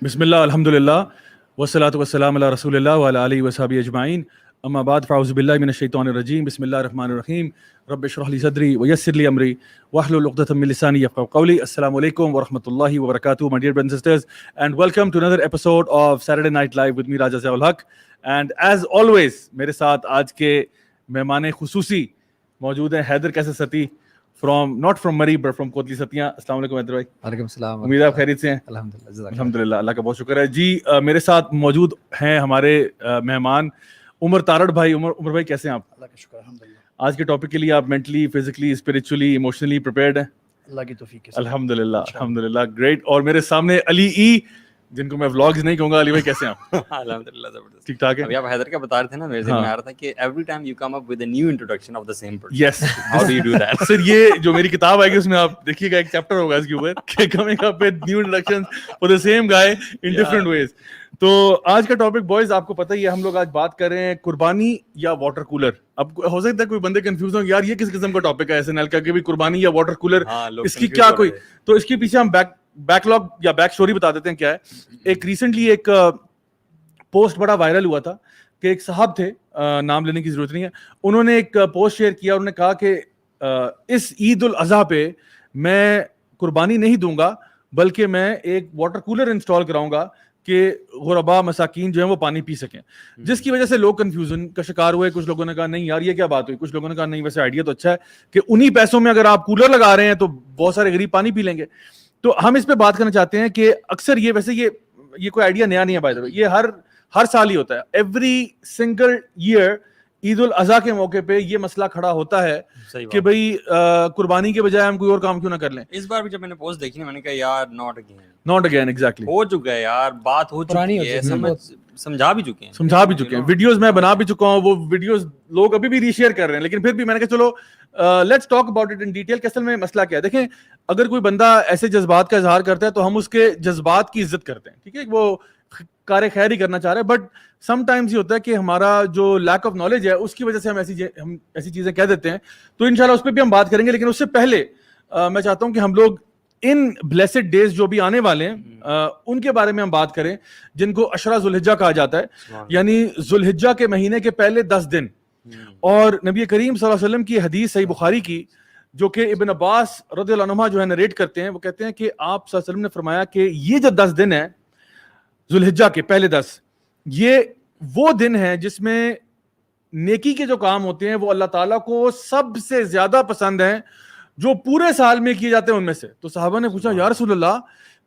بسم اللہ الحمد للہ والصلاۃ والسلام علی رسول اللہ وعلی آلہ وصحبہ اجمعین اما بعد فاعوذ باللہ من الشیطان الرجیم بسم اللہ الرحمن الرحیم رب اشرح لی صدری ویسر لی امری واحلل عقدۃ من لسانی یفقهوا قولی. السلام علیکم ورحمۃ اللہ وبرکاتہ my dear brothers and sisters, and welcome to another episode of Saturday Night Live with me Raja Zia ul Haq. And as always میرے ساتھ آج کے مہمان خصوصی موجود ہیں حیدر کیسے ستی not from Murray but from کوتلی ستیاں. السلام علیکم حیدر بھائی. وعلیکم السلام. امید آپ خیریت سے ہیں؟ الحمدللہ اللہ کا بہت شکر ہے جی. میرے ساتھ موجود ہیں ہمارے مہمان عمر تارڑ بھائی. عمر بھائی کیسے ہیں آپ؟ اللہ کا شکر الحمدللہ. آج کے ٹاپک کے لیے آپ mentally physically spiritually emotionally prepared ہیں؟ اللہ کی توفیق سے الحمدللہ الحمدللہ گریٹ. اور میرے سامنے علی ای جن کو میں ولاگز نہیں کہوں گا. علی بھائی کیسے ہیں آپ؟ الحمدللہ زبردست ٹھیک ٹھاک ہے. ابھی آپ حیدر کا بتا رہے تھے نا, میرے ذہن میں آ رہا تھا کہ every time you come up with a new introduction of the same person. Yes how do you do that sir. یہ جو میری کتاب آئے گی اس میں آپ دیکھیے گا ایک چیپٹر ہوگا اس کے اوپر کہ coming up with new introductions for the same guy in different ways. تو آج کا ٹاپک بوائز آپ کو پتہ ہی ہے, ہم لوگ آج بات کر رہے ہیں قربانی یا واٹر کولر. اب ہو سکتا ہے کوئی بندے کنفیوز ہوں یار یہ کس قسم کا ٹاپک ہے SNL کا کہ بھی قربانی یا واٹر کولر, اس کی کیا کوئی. تو اس کے پیچھے ہم بیک لاگ یا بیک اسٹوری بتا دیتے ہیں کیا ہے. ایک ریسنٹلی ایک پوسٹ بڑا وائرل ہوا تھا کہ ایک صاحب تھے, نام لینے کی ضرورت نہیں ہے, انہوں نے ایک پوسٹ شیئر کیا. انہوں نے کہا کہ اس عید الاضحیٰ پہ میں قربانی نہیں دوں گا بلکہ میں ایک واٹر کولر انسٹال کراؤں گا کہ غربا مساکین جو ہیں وہ پانی پی سکیں. جس کی وجہ سے لوگ کنفیوژن کا شکار ہوئے. کچھ لوگوں نے کہا نہیں یار یہ کیا بات ہوئی, کچھ لوگوں نے کہا نہیں ویسے آئیڈیا تو اچھا ہے کہ انہی پیسوں میں اگر آپ کولر لگا رہے ہیں تو بہت سارے غریب پانی پی لیں گے. تو ہم اس پہ بات کرنا چاہتے ہیں کہ اکثر یہ ویسے یہ کوئی آئیڈیا نیا نہیں ہے بائی دا وے, یہ ہر سال ہی ہوتا ہے. ایوری سنگل ایئر عید الاضحیٰ کے موقع پہ یہ مسئلہ کھڑا ہوتا ہے کہ بھائی قربانی کے بجائے ہم کوئی اور کام کیوں نہ کر لیں. اس بار بھی جب میں نے پوسٹ دیکھی نا میں نے کہا یار ناٹ اگین ایگزیکٹلی ہو چکا ہے یار, بات ہو چکی ہے, سمجھا بھی چکے ہیں, ویڈیوز میں بنا بھی چکا ہوں. وہ ویڈیوز لوگ ابھی بھی ری شیئر کر رہے ہیں, لیکن پھر بھی میں نے کہا چلو let's talk about it in detail کہ اصل میں مسئلہ کیا ہے. دیکھیں اگر کوئی بندہ ایسے جذبات کا اظہار کرتا ہے تو ہم اس کے جذبات کی عزت کرتے ہیں, ٹھیک ہے, وہ کار خیر ہی کرنا چاہ رہے ہیں. بٹ سم ٹائمز یہ ہوتا ہے کہ ہمارا جو لیک آف نالج ہے اس کی وجہ سے ہم ایسی چیزیں کہہ دیتے ہیں. تو انشاءاللہ اس پہ بھی ہم بات کریں گے, لیکن اس سے پہلے میں چاہتا ہوں کہ ہم لوگ ان بلیسڈ ڈیز جو بھی آنے والے ہیں ان کے بارے میں ہم بات کریں جن کو عشرہ ذوالحجہ کہا جاتا ہے, یعنی ذوالحجہ کے مہینے کے پہلے 10 دن. اور نبی کریم صلی اللہ علیہ وسلم کی حدیث صحیح بخاری کی جو کہ ابن عباس رضی اللہ عنہما جو ہے نریٹ کرتے ہیں, وہ کہتے ہیں کہ آپ صلی اللہ علیہ وسلم نے فرمایا کہ یہ جو 10 دن ہیں ذوالحجہ کے پہلے 10, یہ وہ دن ہیں جس میں نیکی کے جو کام ہوتے ہیں وہ اللہ تعالیٰ کو سب سے زیادہ پسند ہیں جو پورے سال میں کیے جاتے ہیں ان میں سے. تو صحابہ نے پوچھا یا رسول اللہ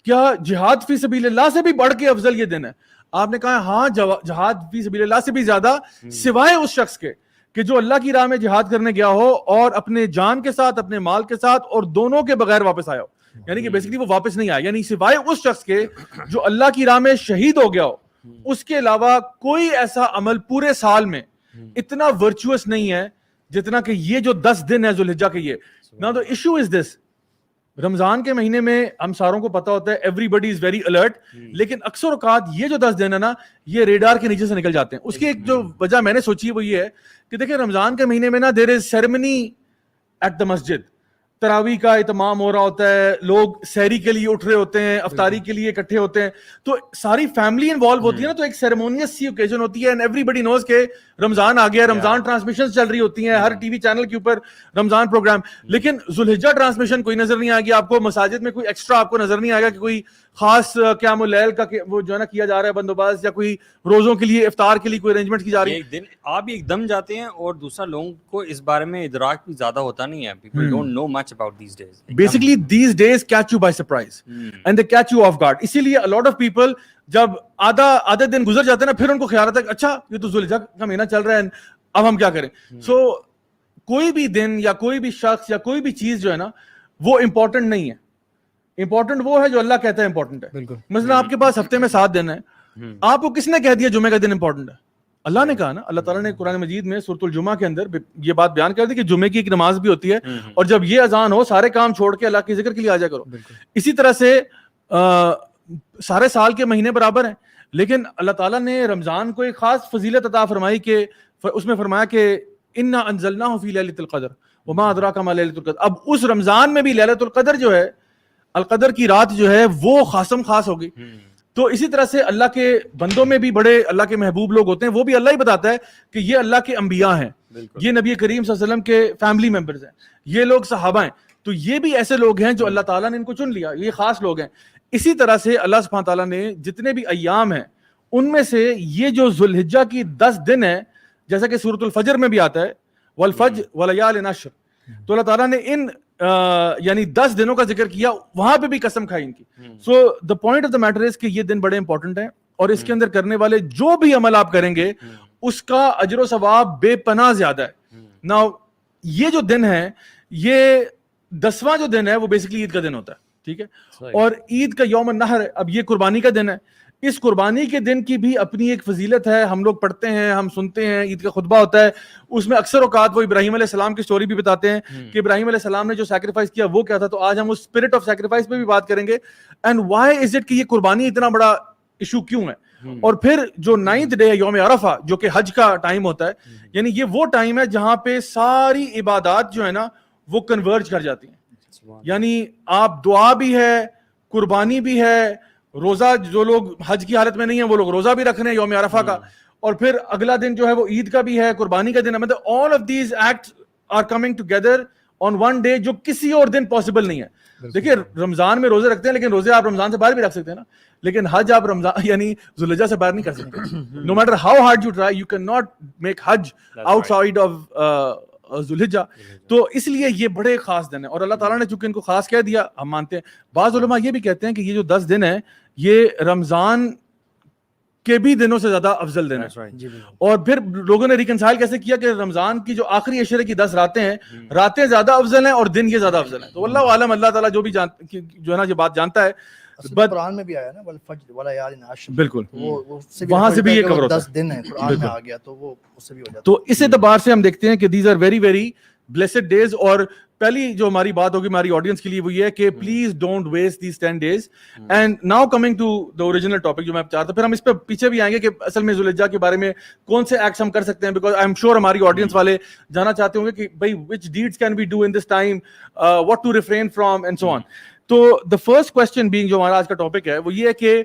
کیا جہاد فی سبیل اللہ سے بھی بڑھ کے افضل یہ دن ہے؟ آپ نے کہا ہاں جہاد فی سبیل اللہ سے بھی زیادہ, سوائے اس شخص کے کہ جو اللہ کی راہ میں جہاد کرنے گیا ہو اور اپنے جان کے ساتھ اپنے مال کے ساتھ اور دونوں کے بغیر واپس آیا ہو. یعنی کہ بیسیکلی وہ واپس نہیں آیا, یعنی سوائے اس شخص کے جو اللہ کی راہ میں شہید ہو گیا ہو, اس کے علاوہ کوئی ایسا عمل پورے سال میں اتنا ورچوئس نہیں ہے جتنا کہ یہ جو 10 دن ہے ذوالحجہ کے. یہ Now the issue is this, رمضان کے مہینے میں ہم ساروں کو پتا ہوتا ہے everybody is very alert, لیکن اکثر اوقات یہ جو 10 دن ہے نا یہ ریڈار کے نیچے سے نکل جاتے ہیں. اس کی ایک جو وجہ میں نے سوچی وہ یہ ہے کہ دیکھیں رمضان کے مہینے میں نا there is ceremony at the masjid, تراویح کا اہتمام ہو رہا ہوتا ہے, لوگ سحری کے لیے اٹھ رہے ہوتے ہیں, افطاری کے لیے اکٹھے ہوتے ہیں, تو ساری فیملی انوالو ہوتی ہے نا, تو ایک سیریمونیس سی اوکیزن ہوتی ہے. اینڈ ایوری بڈی نوز کہ رمضان آ گیا, رمضان ٹرانسمیشن چل رہی ہوتی ہیں ہر ٹی وی چینل کے اوپر رمضان پروگرام. لیکن ذوالحجہ ٹرانسمیشن کوئی نظر نہیں آئے گی آپ کو, مساجد میں کوئی ایکسٹرا آپ کو نظر نہیں آئے گا کہ کوئی خاص قیام اللیل کا وہ جو ہے نا کیا جا رہا ہے بندوبست, یا کوئی روزوں کے لیے افطار کے لیے کوئی ارینجمنٹ کی جا رہی ہے. ایک دن آپ ایک دم جاتے ہیں اور دوسرا لوگوں کو اس بارے میں ادراک بھی زیادہ ہوتا نہیں ہے. People don't know much about these days. Basically these days catch you by surprise and they catch you off guard. اسی لیے a lot of people جب آدھے دن گزر جاتے ہیں نا پھر ان کو خیال آتا ہے کہ اچھا یہ تو ذوالحجہ کا مہینہ چل رہا ہے, اب ہم کیا کریں. سو کوئی بھی دن یا کوئی بھی شخص یا کوئی بھی چیز جو ہے نا وہ امپورٹنٹ نہیں ہے. امپورٹنٹ وہ ہے جو اللہ کہتا ہے امپورٹنٹ ہے. مثلا آپ کے پاس ہفتے میں 7 دن ہے, آپ کو کس نے کہہ دیا جمعے کا دن امپورٹنٹ ہے؟ اللہ نے کہا نا. اللہ تعالیٰ نے قرآن مجید میں سورۃ الجمعہ کے اندر یہ بات بیان کر دی کہ جمعے کی ایک نماز بھی ہوتی ہے, اور جب یہ اذان ہو سارے کام چھوڑ کے اللہ کے ذکر کے لیے آ جا کرو. اسی طرح سے سارے سال کے مہینے برابر ہیں, لیکن اللہ تعالیٰ نے رمضان کو ایک خاص فضیلت عطا فرمائی کہ اس میں فرمایا کہ انا انزلناہ فی لیلۃ القدر وما ادراک ما لیلۃ القدر. اب اس رمضان میں بھی لیلۃ القدر جو ہے, القدر کی رات جو ہے وہ خاصم خاص ہوگی. تو اسی طرح سے اللہ کے بندوں میں بھی بڑے اللہ کے محبوب لوگ ہوتے ہیں, وہ بھی اللہ ہی بتاتا ہے کہ یہ اللہ کے انبیاء ہیں, یہ نبی کریم صلی اللہ علیہ وسلم کے فیملی ممبرز ہیں, یہ لوگ صحابہ ہیں, تو یہ بھی ایسے لوگ ہیں جو اللہ تعالیٰ نے ان کو چن لیا, یہ خاص لوگ ہیں. اسی طرح سے اللہ سبحانہ تعالیٰ نے جتنے بھی ایام ہیں ان میں سے یہ جو ذو الحجہ کی 10 دن ہیں, جیسا کہ سورۃ الفجر میں بھی آتا ہے والفجر ولیال عشر, تو اللہ تعالیٰ نے ان یعنی 10 دنوں کا ذکر کیا, وہاں پہ بھی قسم کھائی ان کی. So the point of the matter is کہ یہ دن بڑے امپورٹنٹ ہیں, اور اس کے اندر کرنے والے جو بھی عمل آپ کریں گے اس کا اجر و ثواب بے پناہ زیادہ ہے. ناؤ یہ جو دن ہے, یہ 10واں جو دن ہے وہ بیسکلی عید کا دن ہوتا ہے, ٹھیک ہے, اور عید کا یوم النحر ہے. اب یہ قربانی کا دن ہے, اس قربانی کے دن کی بھی اپنی ایک فضیلت ہے. ہم لوگ پڑھتے ہیں, ہم سنتے ہیں, عید کا خطبہ ہوتا ہے, اس میں اکثر اوقات وہ ابراہیم علیہ السلام کی سٹوری بھی بتاتے ہیں کہ ابراہیم علیہ السلام نے جو سیکریفائس کیا وہ کیا تھا. تو آج ہم اس اسپرٹ آف سیکریفائس پہ بھی بات کریں گے, اینڈ وائی از اٹ کہ یہ قربانی اتنا بڑا ایشو کیوں ہے. اور پھر جو 9th ڈے ہے یوم عرفہ, جو کہ حج کا ٹائم ہوتا ہے, یعنی یہ وہ ٹائم ہے جہاں پہ ساری عبادات جو ہے نا وہ کنورج کر جاتی ہیں. یعنی آپ دعا بھی ہے, قربانی بھی ہے, روزہ, جو لوگ حج کی حالت میں نہیں ہیں وہ لوگ روزہ بھی رکھ رہے ہیں یوم عرفہ کا, اور پھر اگلا دن جو ہے وہ عید کا بھی ہے, قربانی کا دن ہے. مطلب all of these acts are coming together on one day, جو کسی اور دن پاسبل نہیں ہے. دیکھیے رمضان میں روزے رکھتے ہیں, لیکن روزے آپ رمضان سے باہر بھی رکھ سکتے ہیں نا, لیکن حج آپ رمضان یعنی ذو الحجہ سے باہر نہیں کر سکتے. No matter how hard you try, you can not make Hajj out side of ذو الحجہ. تو اس لیے یہ بڑے خاص دن ہیں, اور اللہ تعالیٰ نے چونکہ ان کو خاص کہہ دیا, ہم مانتے ہیں. بعض علماء یہ بھی کہتے ہیں کہ یہ جو 10 دن ہیں یہ رمضان کے بھی دنوں سے زیادہ افضل دن ہے. اور پھر لوگوں نے ریکنسائل کیسے کیا کہ رمضان کی جو آخری عشرے کی 10 راتیں ہیں, راتیں زیادہ افضل ہیں اور دن یہ زیادہ افضل ہیں. تو اللہ عالم, اللہ تعالیٰ جو بھی جو ہے نا یہ بات جانتا ہے. قرآن میں بھی آیا نا والفجر ولیال عشر, بالکل وہاں سے بھی یہ کور ہوتا ہے, 10 دن ہے قرآن میں آ گیا, تو وہ اس سے بھی ہو جاتا ہے. تو اس اعتبار سے ہم دیکھتے ہیں کہ these are very very blessed days. اور پہلی جو ہماری بات ہوگی ہماری آڈینس کے لیے وہ یہ ہے کہ please don't waste these 10 days. And now coming to the original topic جو میں چاہتا ہوں, پھر ہم اس پہ پیچھے بھی آئیں گے کہ اصل میں ذو الحجہ کے بارے میں کون سے ایکٹس ہم کر سکتے ہیں, بیکاز آئی ایم شیور ہماری آڈینس والے جاننا چاہتے ہوں گے کہ بھائی which deeds can we do in this time, what to refrain from and so on. تو دا فرسٹ کوسچن بینگ, جو ہمارا آج کا ٹاپک ہے وہ یہ ہے کہ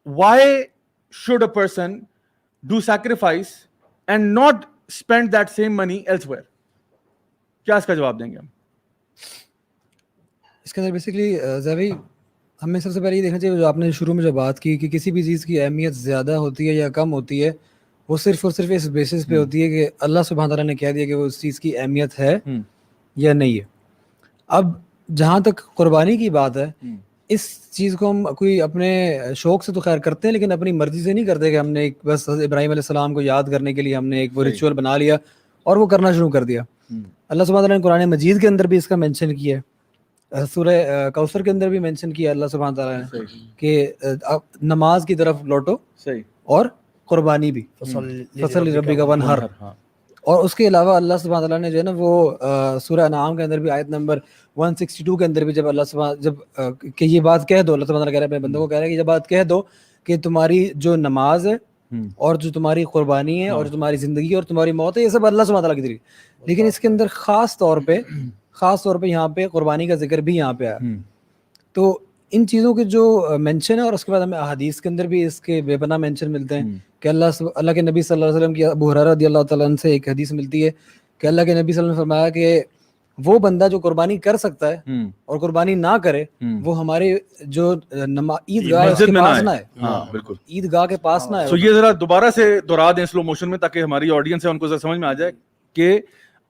why should a person do sacrifice and not spend that same money elsewhere. کیا اس کا جواب دیں گے ہم؟ اس کے اندر بیسکلی زیوی ہمیں سب سے پہلے یہ دیکھنا چاہیے, جو آپ نے شروع میں جو بات کی کہ کسی بھی چیز کی اہمیت زیادہ ہوتی ہے یا کم ہوتی ہے, وہ صرف اور صرف اس بیسس پہ ہوتی ہے کہ اللہ سبحانہ تعالیٰ نے کہہ دیا کہ وہ اس چیز کی اہمیت ہے یا نہیں ہے. اب جہاں تک قربانی کی بات ہے, اس چیز کو ہم کوئی اپنے شوق سے تو خیر کرتے ہیں, لیکن اپنی مرضی سے نہیں کرتے کہ ہم نے بس ابراہیم علیہ السلام کو یاد کرنے کے لیے ہم نے ایک وہ ریچول بنا لیا اور وہ کرنا شروع کر دیا. اللہ سبحانہ تعالیٰ نے قرآن مجید کے اندر بھی اس کا مینشن کیا ہے, سورہ کوثر کے اندر بھی مینشن کیا اللہ سبحانہ تعالیٰ نے کہ نماز کی طرف لوٹو اور قربانی بھی, فصل ربک وانحر. اور اس کے علاوہ اللہ سبحانہ تعالیٰ نے جو ہے نا وہ سورہ انعام کے اندر بھی آیت نمبر 162 کے اندر بھی جب اللہ سبحانہ کہ یہ بات کہہ دو, اللہ سبحانہ تعالیٰ کہہ رہا ہے اپنے بندوں کو کہہ رہا ہے کہ یہ بات کہہ دو کہ تمہاری جو نماز ہے اور جو تمہاری قربانی ہے اور جو تمہاری زندگی اور تمہاری موت ہے, یہ سب اللہ سبحانہ تعالیٰ کی طرف. لیکن اس کے اندر خاص طور پہ یہاں پہ قربانی کا ذکر بھی یہاں پہ آیا. تو ان چیزوں کے جو مینشن ہے, اور اس کے بعد ہمیں احادیث کے اندر بھی اس کے بے پناہ مینشن ملتے ہیں کہ اللہ کے نبی صلی اللہ علیہ وسلم کی, ابو ہریرہ رضی اللہ تعالیٰ عنہ سے ایک حدیث ملتی ہے کہ اللہ کے نبی صلی اللہ علیہ وسلم نے فرمایا کہ وہ بندہ جو قربانی کر سکتا ہے اور قربانی نہ کرے, وہ ہمارے جو عیدگاہ ہے اس کے پاس نہ ہے. بالکل عیدگاہ کے پاس نہ ہے. تو یہ ذرا دوبارہ سے دہرا دیں سلو موشن میں, تاکہ ہماری آڈینس ہے ان کو ذرا سمجھ میں آ جائے کہ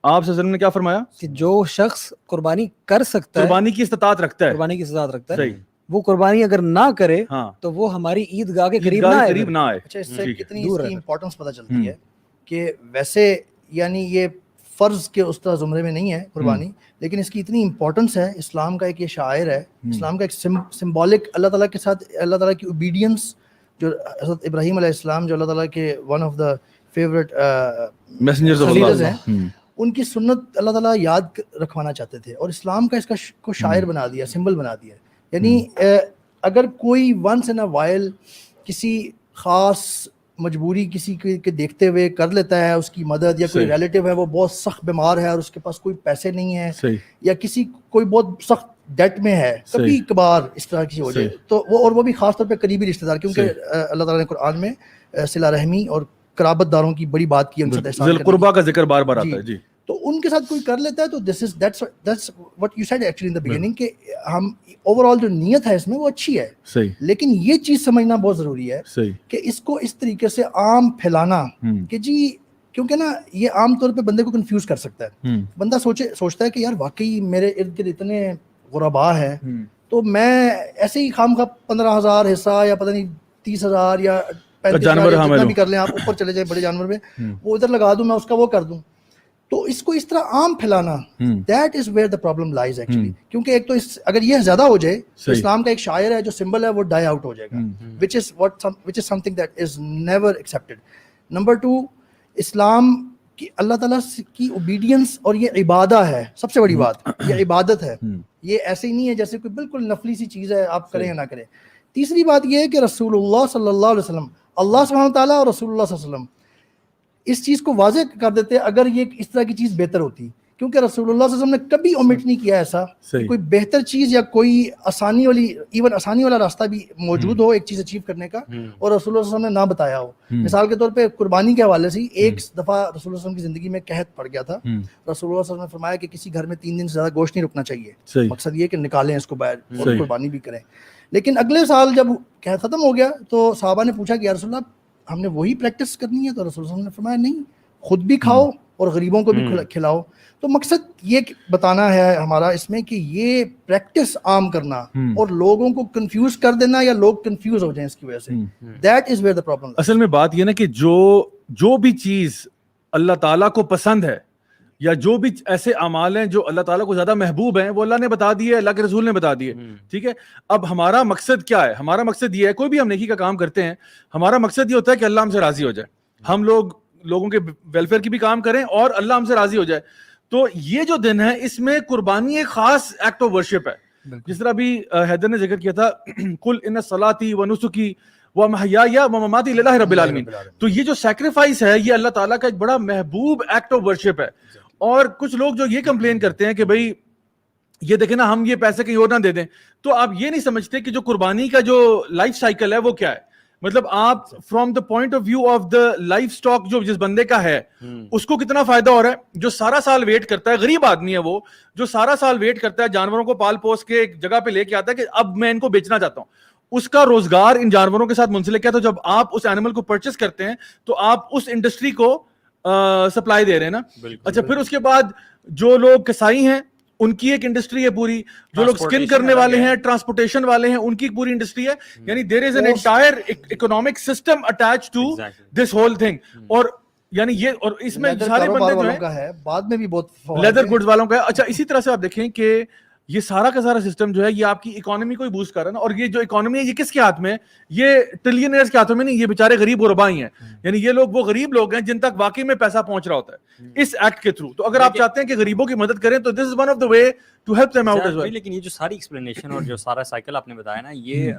آپ صلی اللہ علیہ وسلم نے کیا فرمایا کہ جو شخص قربانی کر سکتا ہے, قربانی کی استطاعت رکھتا ہے, قربانی کی استطاعت رکھتا ہے, وہ قربانی اگر نہ کرے تو وہ ہماری عیدگاہ کے قریب نہ آئے. اچھا, اس سے کتنی اس کی امپورٹنس پتہ چلتی ہے کہ ویسے یعنی یہ فرض کے اس طرح زمرے میں نہیں ہے قربانی, لیکن اس کی اتنی امپورٹنس ہے. اسلام کا ایک یہ شاعر ہے, اسلام کا ایک سمبولک, اللہ تعالیٰ کے ساتھ اللہ تعالیٰ کی اوبیڈینس, جو حضرت ابراہیم علیہ السلام جو اللہ تعالیٰ کے one of the favourite messengers of اللہ ہیں, ان کی سنت اللہ تعالیٰ یاد رکھوانا چاہتے تھے, اور اسلام کا اس کا کو شاعر بنا دیا, سمبل بنا دیا. یعنی اگر کوئی ونس ان اے وائل کسی خاص مجبوری کسی کے دیکھتے ہوئے کر لیتا ہے اس کی مدد, یا کوئی ریلیٹیو ہے وہ بہت سخت بیمار ہے اور اس کے پاس کوئی پیسے نہیں ہے, یا کوئی بہت سخت ڈیٹ میں ہے, کبھی کبھار اس طرح کی ہو جائے تو وہ, اور وہ بھی خاص طور پہ قریبی رشتہ دار, کیونکہ اللہ تعالیٰ نے قرآن میں صلہ رحمی اور قرابت داروں کی بڑی بات کی, ان سے احسان ذی القربہ کا ذکر بار بار آتا ہے. جی, تو ان کے ساتھ کوئی کر لیتا ہے تو that's what you said actually in the beginning کہ ہم اوور آل جو نیت ہے اس میں وہ اچھی ہے, صحیح, لیکن یہ چیز سمجھنا بہت ضروری ہے صحیح, کہ اس کو اس طریقے سے عام پھیلانا کہ جی, کیونکہ نا یہ عام طور پہ بندے کو کنفیوز کر سکتا ہے. بندہ سوچتا ہے کہ یار واقعی میرے ارد گرد اتنے غربا ہیں تو میں ایسے ہی خام خواہ 15,000 حصہ یا پتہ نہیں 30,000 یا 35,000 جتنا بھی کر لیں آپ, اوپر چلے جائیں بڑے جانور میں, وہ ادھر لگا دوں, میں اس کا وہ کر دوں. تو اس کو اس طرح عام پھیلانا, that is where the problem lies actually. کیونکہ ایک تو اگر یہ زیادہ ہو جائے تو اسلام کا ایک شاعر ہے جو سمبل ہے وہ ڈائی آؤٹ ہو جائے گا, which is something that is never accepted. Number 2, اسلام کی اللہ تعالیٰ کی اوبیڈینس اور یہ عبادہ ہے, سب سے بڑی بات یہ عبادت ہے, یہ ایسے ہی نہیں ہے جیسے کوئی بالکل نفلی سی چیز ہے آپ کریں یا نہ کریں. تیسری بات یہ ہے کہ رسول اللہ صلی اللہ علیہ وسلم, اللہ سبحانہ وتعالیٰ اور رسول اللہ صلی اللہ علیہ وسلم اس چیز کو واضح کر دیتے اگر یہ اس طرح کی چیز بہتر ہوتی, کیونکہ رسول اللہ صلی اللہ علیہ وسلم نے کبھی اومٹ نہیں کیا ایسا کہ کوئی بہتر چیز یا کوئی آسانی والی, ایون آسانی والا راستہ بھی موجود ہو ایک چیز اچیو کرنے کا, اور رسول اللہ صلی اللہ علیہ وسلم نے نہ بتایا ہو. مثال کے طور پہ قربانی کے حوالے سے ایک دفعہ رسول اللہ صلی اللہ علیہ وسلم کی زندگی میں قحط پڑ گیا تھا. رسول اللہ صلی اللہ علیہ وسلم نے فرمایا کہ کسی گھر میں 3 دن سے زیادہ گوشت نہیں رکنا چاہیے, مقصد یہ کہ نکالیں اس کو باہر اور قربانی بھی کریں. لیکن اگلے سال جب قحط ختم ہو گیا تو صحابہ نے پوچھا کہ یا رسول اللہ ہم نے وہی پریکٹس کرنی ہے, تو رسول اللہ صلی اللہ علیہ وسلم نے فرمایا نہیں, خود بھی کھاؤ اور غریبوں کو بھی کھلاؤ. تو مقصد یہ بتانا ہے ہمارا اس میں کہ یہ پریکٹس عام کرنا اور لوگوں کو کنفیوز کر دینا یا لوگ کنفیوز ہو جائیں اس کی وجہ سے, that is where the problem. اصل میں بات یہ نا کہ جو بھی چیز اللہ تعالیٰ کو پسند ہے یا جو بھی ایسے اعمال ہیں جو اللہ تعالیٰ کو زیادہ محبوب ہیں وہ اللہ نے بتا دیے, اللہ کے رسول نے بتا دیے, ٹھیک ہے. اب ہمارا مقصد کیا ہے؟ ہمارا مقصد یہ ہے, کوئی بھی ہم نیکی کا کام کرتے ہیں ہمارا مقصد یہ ہوتا ہے کہ اللہ ہم سے راضی ہو جائے, ہم لوگوں کے ویلفیئر کی بھی کام کریں اور اللہ ہم سے راضی ہو جائے. تو یہ جو دن ہے اس میں قربانی ایک خاص ایکٹ آف ورشپ ہے, جس طرح بھی حیدر نے ذکر کیا تھا, قل ان صلاتی و نسکی و محیای و مماتی للہ رب العالمین. تو یہ جو سیکریفائس ہے یہ اللہ تعالیٰ کا ایک بڑا محبوب ایکٹ آف ورشپ ہے. اور کچھ لوگ جو یہ کمپلین کرتے ہیں کہ بھائی یہ دیکھیں نا ہم یہ پیسے کہیں اور نہ دے دیں, تو آپ یہ نہیں سمجھتے کہ جو قربانی کا جو لائف سائیکل ہے وہ کیا ہے. مطلب آپ from the point of view of the livestock جو جس بندے کا ہے اس کو کتنا فائدہ ہو رہا ہے, جو سارا سال ویٹ کرتا ہے, غریب آدمی ہے وہ جو سارا سال ویٹ کرتا ہے, جانوروں کو پال پوس کے ایک جگہ پہ لے کے آتا ہے کہ اب میں ان کو بیچنا چاہتا ہوں, اس کا روزگار ان جانوروں کے ساتھ منسلک ہے. تو جب آپ اس اینیمل کو پرچیز کرتے ہیں تو آپ اس انڈسٹری کو سپلائی دے رہے ہیں نا. اچھا, پھر اس کے بعد جو لوگ کسائی ہیں ان کی ایک انڈسٹری ہے پوری, جو لوگ سکن کرنے والے ہیں, ٹرانسپورٹیشن والے ہیں, ان کی پوری انڈسٹری ہے. یعنی there is an entire economic system attach to this whole thing. اور یعنی یہ, اور اس میں سارے بندے جو ہیں بعد میں بھی بہت لیدر گڈز والوں کا ہے. اچھا, اسی طرح سے آپ دیکھیں کہ یہ سارا کا سارا سسٹم جو ہے یہ آپ کی اکانومی کو ہی بوسٹ کر رہا ہے نا. اور یہ جو اکانومی ہے یہ کس کے ہاتھ میں, یہ ٹریلینئرز کے ہاتھوں میں نہیں, یہ بیچارے غریب غربا ہی ہیں. یعنی یہ لوگ وہ غریب لوگ ہیں جن تک واقعی میں پیسہ پہنچ رہا ہوتا ہے اس ایکٹ کے تھرو. تو اگر آپ چاہتے ہیں کہ غریبوں کی مدد کریں تو this is one of the way to help them out as well. لیکن یہ جو ساری ایکسپلینیشن اور جو سارا سائیکل آپ نے بتایا نا, یہ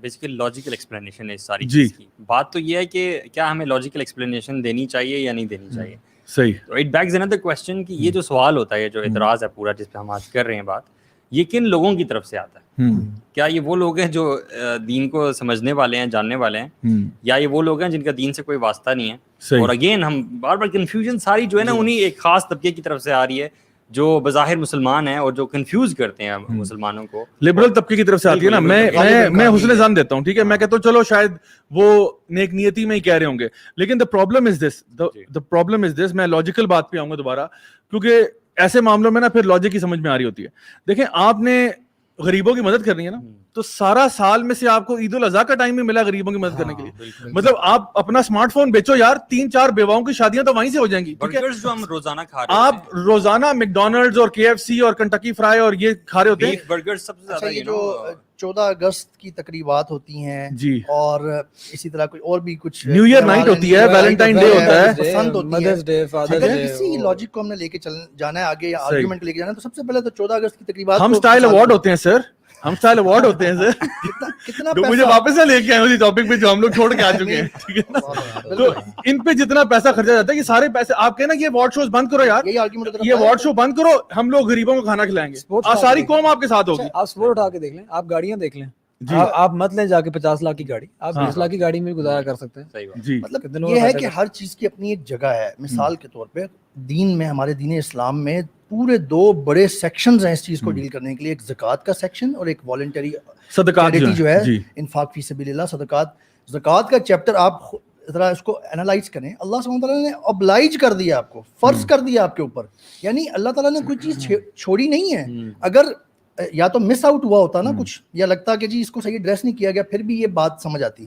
بیسیکلی لاجیکل ایکسپلینیشن ہے اس ساری چیز کی. بات تو یہ ہے کہ کیا ہمیں لاجیکل ایکسپلینیشن دینی چاہیے یا نہیں دینی چاہیے. صحیح. تو اٹ بیگز انادر کوسچن کہ یہ جو سوال ہوتا ہے, جو اعتراض ہے پورا جس پہ ہم آج کر رہے ہیں بات, یہ کن لوگوں کی طرف سے آتا ہے؟ کیا یہ وہ لوگ ہیں جو دین کو سمجھنے والے ہیں, جاننے والے ہیں, یا یہ وہ لوگ ہیں جن کا دین سے کوئی واسطہ نہیں ہے؟ اور اگین ہم بار بار کنفیوژن ساری جو ہے نا انہیں ایک خاص طبقے کی طرف سے آ رہی ہے جو بظاہر مسلمان ہیں اور جو کنفیوز کرتے ہیں مسلمانوں کو. لبرل طبقے کی طرف سے آتی ہے نا. میں حسن ظن دیتا ہوں, ٹھیک ہے, میں کہتا ہوں چلو شاید وہ نیک نیتی میں ہی کہہ رہے ہوں گے, لیکن the problem is this, میں لاجیکل بات پہ آؤں گا دوبارہ, کیونکہ ایسے معاملوں میں نا پھر لاجک کی سمجھ میں آ رہی ہوتی ہے. دیکھیں, آپ نے غریبوں کی مدد کرنی ہے نا, تو سارا سال میں سے آپ کو عید الاضحیٰ کا ٹائم بھی ملا غریبوں کی مدد کرنے کے لیے. مطلب آپ اپنا اسمارٹ فون بیچو یار, 3-4 بیواؤں کی شادیاں تو وہیں سے ہو جائیں گی. برگرز جو ہم روزانہ کھا رہے ہیں, آپ روزانہ میکڈونلڈز اور KFC اور کنٹکی فرائی اور یہ کھا رہے ہوتے ہیں. برگر سب سے زیادہ یہ جو 14 اگست کی تقریبات ہوتی ہیں جی, اور اسی طرح کوئی اور بھی کچھ نیو ایئر نائٹ ہوتی ہے, ویلنٹائن ڈے ہوتا ہے, مدرس ڈے, فادرس ڈے, اسی لاجک کو ہم نے لے کے جانا ہے آگے یا آرگومنٹ لے کے جانا ہے, تو سب سے پہلے تو 14 اگست کی تقریبات ہم سٹائل ایوارڈ ہوتے ہیں سر, ہم سال اوارڈ ہوتے ہیں سر. کتنا تو مجھے واپس نہ لے کے آئے اسی ٹاپک پہ جو ہم لوگ چھوڑ کے آ چکے ہیں, ٹھیک ہے نا. تو ان پہ جتنا پیسہ خرچا جاتا ہے, یہ سارے پیسے آپ کہنا کہ اوارڈ شوز بند کرو یار, یہ اوارڈ شو بند کرو, ہم لوگ غریبوں کو کھانا کھلائیں گے, ساری قوم آپ کے ساتھ ہوگی. آپ اسپورٹ اٹھا کے دیکھ لیں, آپ گاڑیاں دیکھ لیں, آپ مت لیں جا کے 50 لاکھ کی گاڑی, آپ 20 لاکھ کی گاڑی میں گزارا کر سکتے ہیں. صحیح بات. جی مطلب یہ ہے کہ ہر چیز کی اپنی ایک جگہ ہے. مثال کے طور پہ دین میں, ہمارے دین اسلام میں پورے 2 بڑے سیکشنز ہیں اس چیز کو ڈیل کرنے کے لیے, ایک زکوٰۃ کا سیکشن اور ایک والنٹری صدقات جو ہے, انفاق فی سبیل اللہ, صدقات. زکوٰۃ کا چیپٹر آپ ذرا اس کو انالائز کریں, اللہ سبحانہ تعالیٰ نے oblige کر دیا آپ کو, فرض کر دیا آپ کے اوپر. یعنی اللہ تعالیٰ نے کوئی چیز چھوڑی نہیں ہے. اگر یا تو مس آؤٹ ہوا ہوتا نا کچھ, یا لگتا کہ جی اس کو صحیح ایڈریس نہیں کیا گیا, پھر بھی یہ بات سمجھ آتی.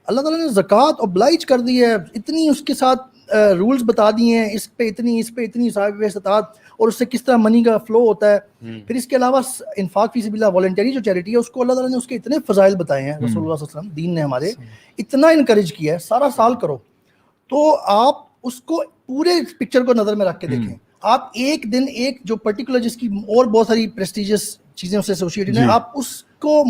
اللہ تعالیٰ نے زکوٰۃ oblige کر دی ہے, اتنی اس کے ساتھ رولز بتا دیے ہیں, اس پہ اتنی صاحب استطاعت, اور اس سے کس طرح منی کا فلو ہوتا ہے. پھر اس کے علاوہ انفاق فی سبیل اللہ والنٹری جو چیریٹی ہے, اس کو اللہ تعالیٰ نے اس کے اتنے فضائل بتائے ہیں. رسول اللہ صلی اللہ علیہ وسلم دین نے ہمارے اتنا انکریج کیا ہے, سارا سال کرو. تو آپ اس کو پورے پکچر کو نظر میں رکھ کے دیکھیں. آپ ایک دن ایک جو پرٹیکولر جس کی اور بہت ساری پریسٹیجیس چیزیں اس سے ایسوسیٹڈ ہیں, آپ اس کو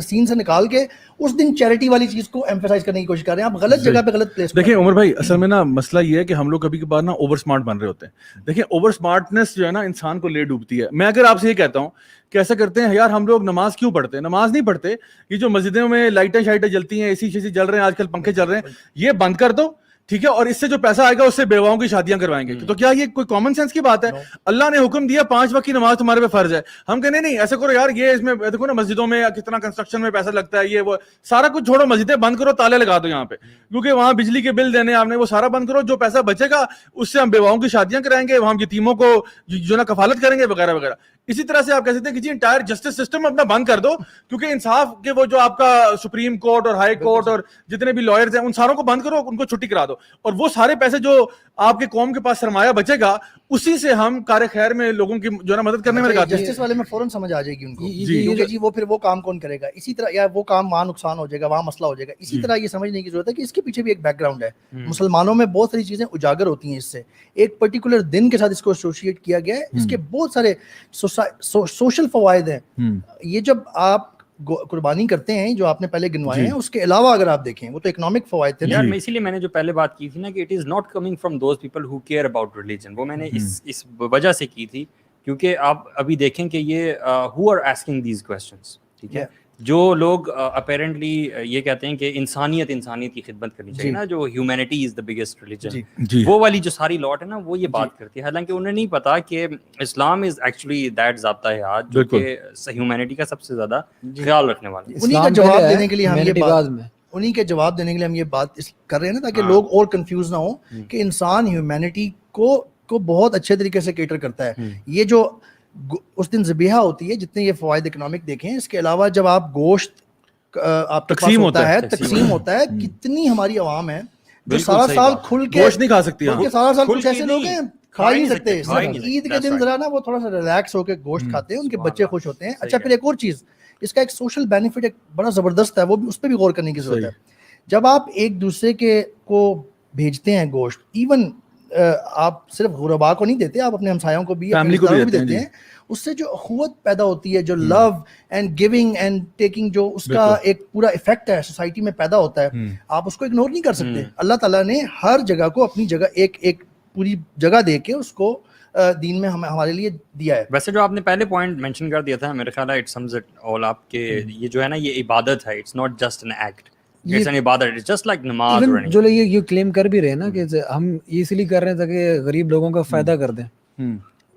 سین سے نکال کے اس دن چیریٹی والی چیز کو ایمفسائز کرنے کی کوشش کر رہے ہیں. آپ غلط جگہ پہ غلط پلیس. دیکھیں عمر بھائی, اصل میں نا مسئلہ یہ ہے کہ ہم لوگ کبھی کبھار نا اوور اسمارٹ بن رہے ہوتے ہیں. دیکھیں اوور اسمارٹنس جو ہے نا انسان کو لے ڈوبتی ہے. میں اگر آپ سے یہ کہتا ہوں کہ ایسا کرتے ہیں یار, ہم لوگ نماز کیوں پڑھتے ہیں؟ نماز نہیں پڑھتے, یہ جو مسجدوں میں لائٹیں شائٹیں جلتی ہیں, اے سی جل رہے ہیں, آج کل پنکھے چل رہے ہیں, یہ بند کر دو, ٹھیک ہے, اور اس سے جو پیسہ آئے گا اس سے بیواؤں کی شادیاں کروائیں گے. تو کیا یہ کوئی کامن سینس کی بات ہے؟ اللہ نے حکم دیا 5 وقت کی نماز تمہارے پہ فرض ہے, ہم کہنے نہیں ایسا کرو یار, یہ اس میں دیکھو نا مسجدوں میں کتنا کنسٹرکشن میں پیسہ لگتا ہے, یہ وہ سارا کچھ چھوڑو, مسجدیں بند کرو, تالے لگا دو یہاں پہ, کیونکہ وہاں بجلی کے بل دینے آپ نے, وہ سارا بند کرو, جو پیسہ بچے گا اس سے ہم بیواؤں کی شادیاں کرائیں گے, وہاں یتیموں کو جو نا کفالت کریں گے وغیرہ وغیرہ. اسی طرح سے آپ کہہ سکتے ہیں کہ جی انٹائر جسٹس سسٹم اپنا بند کر دو, کیونکہ انصاف کے وہ جو آپ کا سپریم کورٹ اور ہائی کورٹ اور جتنے بھی لائرز ہیں ان ساروں کو بند کرو, ان کو چھٹی کرا دو, اور وہ سارے پیسے جو آپ کے قوم کے پاس سرمایہ بچے گا اسی سے ہم کار خیر میں لوگوں کی جو ہے نا مدد کرنے میں لگاتے ہیں. جسٹس والے میں فوراً سمجھ آ جائے گی ان کو, کیونکہ جی وہ پھر وہ کام کون کرے گا, اسی طرح یا وہ کام وہاں نقصان ہو جائے گا, وہاں مسئلہ ہو جائے گا. اسی طرح یہ سمجھنے کی ضرورت ہے کہ اس کے پیچھے بھی ایک بیک گراؤنڈ ہے. مسلمانوں میں بہت ساری چیزیں اجاگر ہوتی ہیں اس سے, ایک پرٹیکولر دن کے ساتھ اس کو ایسوسیٹ کیا گیا ہے. اس کے بہت سارے سوشل فوائد ہیں. یہ جب آپ قربانی کرتے ہیں جو آپ نے پہلے گنوائے ہیں, اس کے علاوہ اگر آپ دیکھیں وہ تو اکنامک فوائد تھے. یار اسی لیے میں نے جو پہلے بات کی تھی نا کہ it is not coming from those people who care about religion, وہ میں نے اس وجہ سے کی تھی کیونکہ آپ ابھی دیکھیں کہ یہ who are asking these questions, ٹھیک ہے, جو لوگ اپیرنٹلی یہ کہتے ہیں کہ انسانیت کی خدمت کرنی چاہیے نا, جو humanity is the biggest religion, وہ والی جو ساری لاٹ ہے نا وہ یہ بات کرتی ہے. حالانکہ انہیں نہیں پتا کہ اسلام از ایکچولی دیٹ ضابطہ حیات جو کہ ہیومینٹی کا سب سے زیادہ خیال رکھنے والا ہے. انہیں کا جواب دینے کے لیے ہم یہ بات کر رہے ہیں نا, تاکہ لوگ اور کنفیوز نہ ہوں کہ انسان ہیومینٹی کو بہت اچھے طریقے سے کیٹر کرتا ہے. یہ جو اس دن ذبیحہ ہوتی ہے, جتنے یہ فوائد اکنامک دیکھیں, اس کے علاوہ جب آپ گوشت آپ تقسیم ہوتا ہے, کتنی ہماری عوام ہے جو سارا سال کھل کے گوشت نہیں کھا سکتی, سارا سال کچھ ایسے لوگ ہیں کھا ہی نہیں سکتے. عید کے دن ذرا نا وہ تھوڑا سا ریلیکس ہو کے گوشت کھاتے ہیں, ان کے بچے خوش ہوتے ہیں. اچھا پھر ایک اور چیز, اس کا ایک سوشل بینیفٹ ایک بڑا زبردست ہے, وہ بھی اس پہ بھی غور کرنے کی ضرورت ہے. جب آپ ایک دوسرے کے کو بھیجتے ہیں گوشت, ایون آپ صرف غربا کو نہیں دیتے, آپ اپنے ہمسایوں کو بھی, فیملی کو بھی دیتے ہیں, اس سے جو اخوت پیدا ہوتی ہے, جو لو اینڈ گیونگ اینڈ ٹیکنگ, جو اس کا ایک پورا ایفیکٹ ہے سوسائٹی میں پیدا ہوتا ہے, آپ اس کو اگنور نہیں کر سکتے. اللہ تعالیٰ نے ہر جگہ کو اپنی جگہ ایک پوری جگہ دے کے اس کو دین میں ہمارے لیے دیا ہے. ویسے جو آپ نے پہلے پوائنٹ مینشن کر دیا تھا, میرے خیال ہے it sums it all up کہ یہ جو ہے نا یہ عبادت ہے, it's not just an act, it's an عبادت, اٹس جسٹ لائک نماز. جو لوگ یہ کلیم کر بھی رہے ہیں نا کہ ہم یہ اس لیے کر رہے ہیں تاکہ غریب لوگوں کا فائدہ کر دیں,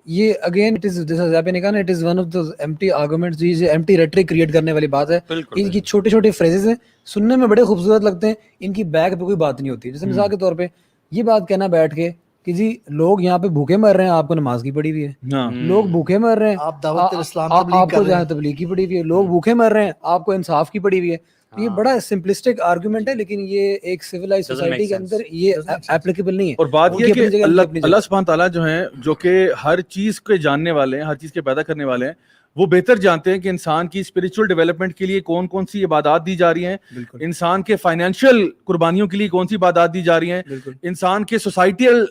یہ اگین اٹ از جیسا آپ نے کہا نا, it is one of those empty arguments, یہ ایمٹی ریٹرک کریٹ کرنے والی بات ہے. ان کی چھوٹے چھوٹے فریزز ہیں, سننے میں بڑے خوبصورت لگتے ہیں, ان کی بیک پہ کوئی بات نہیں ہوتی. جیسے مثال کے طور پہ یہ بات کہنا بیٹھ کے کہ جی لوگ یہاں پہ بھوکے مر رہے ہیں, آپ کو نماز کی پڑھی ہوئی ہے, لوگ بھوکے مر رہے ہیں, آپ کو جہاں تبلیغ کی پڑھی ہوئی ہے, لوگ بھوکے مر رہے ہیں, آپ کو انصاف کی پڑھی ہوئی ہے. یہ بڑا سمپلسٹک آرگومنٹ ہے, لیکن یہ ایک سویلائز سوسائٹی کے اندر یہ ایپلیکیبل نہیں ہے. اور بات یہ ہے کہ اللہ سبحانہ تعالیٰ جو ہیں, جو کہ ہر چیز کے جاننے والے ہیں, ہر چیز کے پیدا کرنے والے ہیں, وہ بہتر جانتے ہیں کہ انسان کی اسپرچل ڈیولپمنٹ کے لیے کون کون سی عبادات دی جا رہی ہیں, انسان کے فائنینشیل قربانیوں کے لیے کون سی عبادات دی جا رہی ہیں, انسان کے سوسائٹیل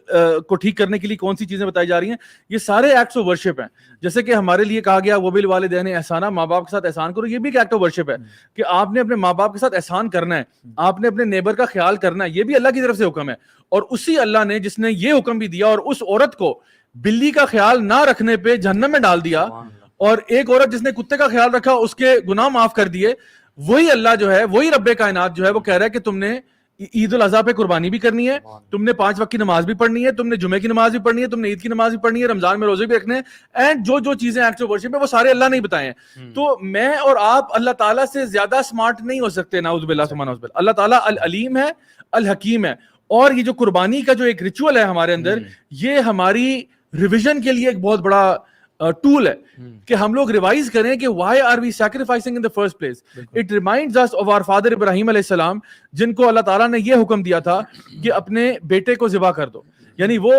کو ٹھیک کرنے کے لیے کون سی چیزیں بتائی جا رہی ہیں. یہ سارے ایکٹس آف ورشپ ہیں. جیسے کہ ہمارے لیے کہا گیا وبالوالدین احسانا, ماں باپ کے ساتھ احسان کرو, یہ بھی ایک ایکٹ آف ورشپ ہے کہ آپ نے اپنے ماں باپ کے ساتھ احسان کرنا ہے, آپ نے اپنے نیبر کا خیال کرنا ہے, یہ بھی اللہ کی طرف سے حکم ہے. اور اسی اللہ نے جس نے یہ حکم بھی دیا اور اس عورت کو بلی کا خیال نہ رکھنے پہ جہنم میں ڈال دیا, اور ایک عورت جس نے کتے کا خیال رکھا اس کے گناہ معاف کر دیے, وہی اللہ جو ہے, وہی رب کائنات جو ہے, وہ کہہ رہا ہے کہ تم نے عید الاضحیٰ پہ قربانی بھی کرنی ہے, تم نے 5 وقت کی نماز بھی پڑھنی ہے, تم نے جمعے کی نماز بھی پڑھنی ہے, تم نے عید کی نماز بھی پڑھنی ہے, رمضان میں روزے بھی رکھنے ہیں, اینڈ جو چیزیں ایکٹس آف ورشپ ہے وہ سارے اللہ نے بتائے ہیں. تو میں اور آپ اللہ تعالیٰ سے زیادہ سمارٹ نہیں ہو سکتے, نعوذ باللہ ثم نعوذ باللہ. اللہ تعالیٰ العلیم ہے, الحکیم ہے. اور یہ جو قربانی کا جو ایک ریچول ہے ہمارے اندر, یہ ہماری ریویژن کے لیے ایک بہت بڑا ٹول ہے کہ ہم لوگ ریوائز کریں کہ why are we sacrificing in the first place. It reminds us of our father ابراہیم علیہ السلام, جن کو اللہ تعالیٰ نے یہ حکم دیا تھا کہ اپنے بیٹے کو ذبح کر دو. یعنی وہ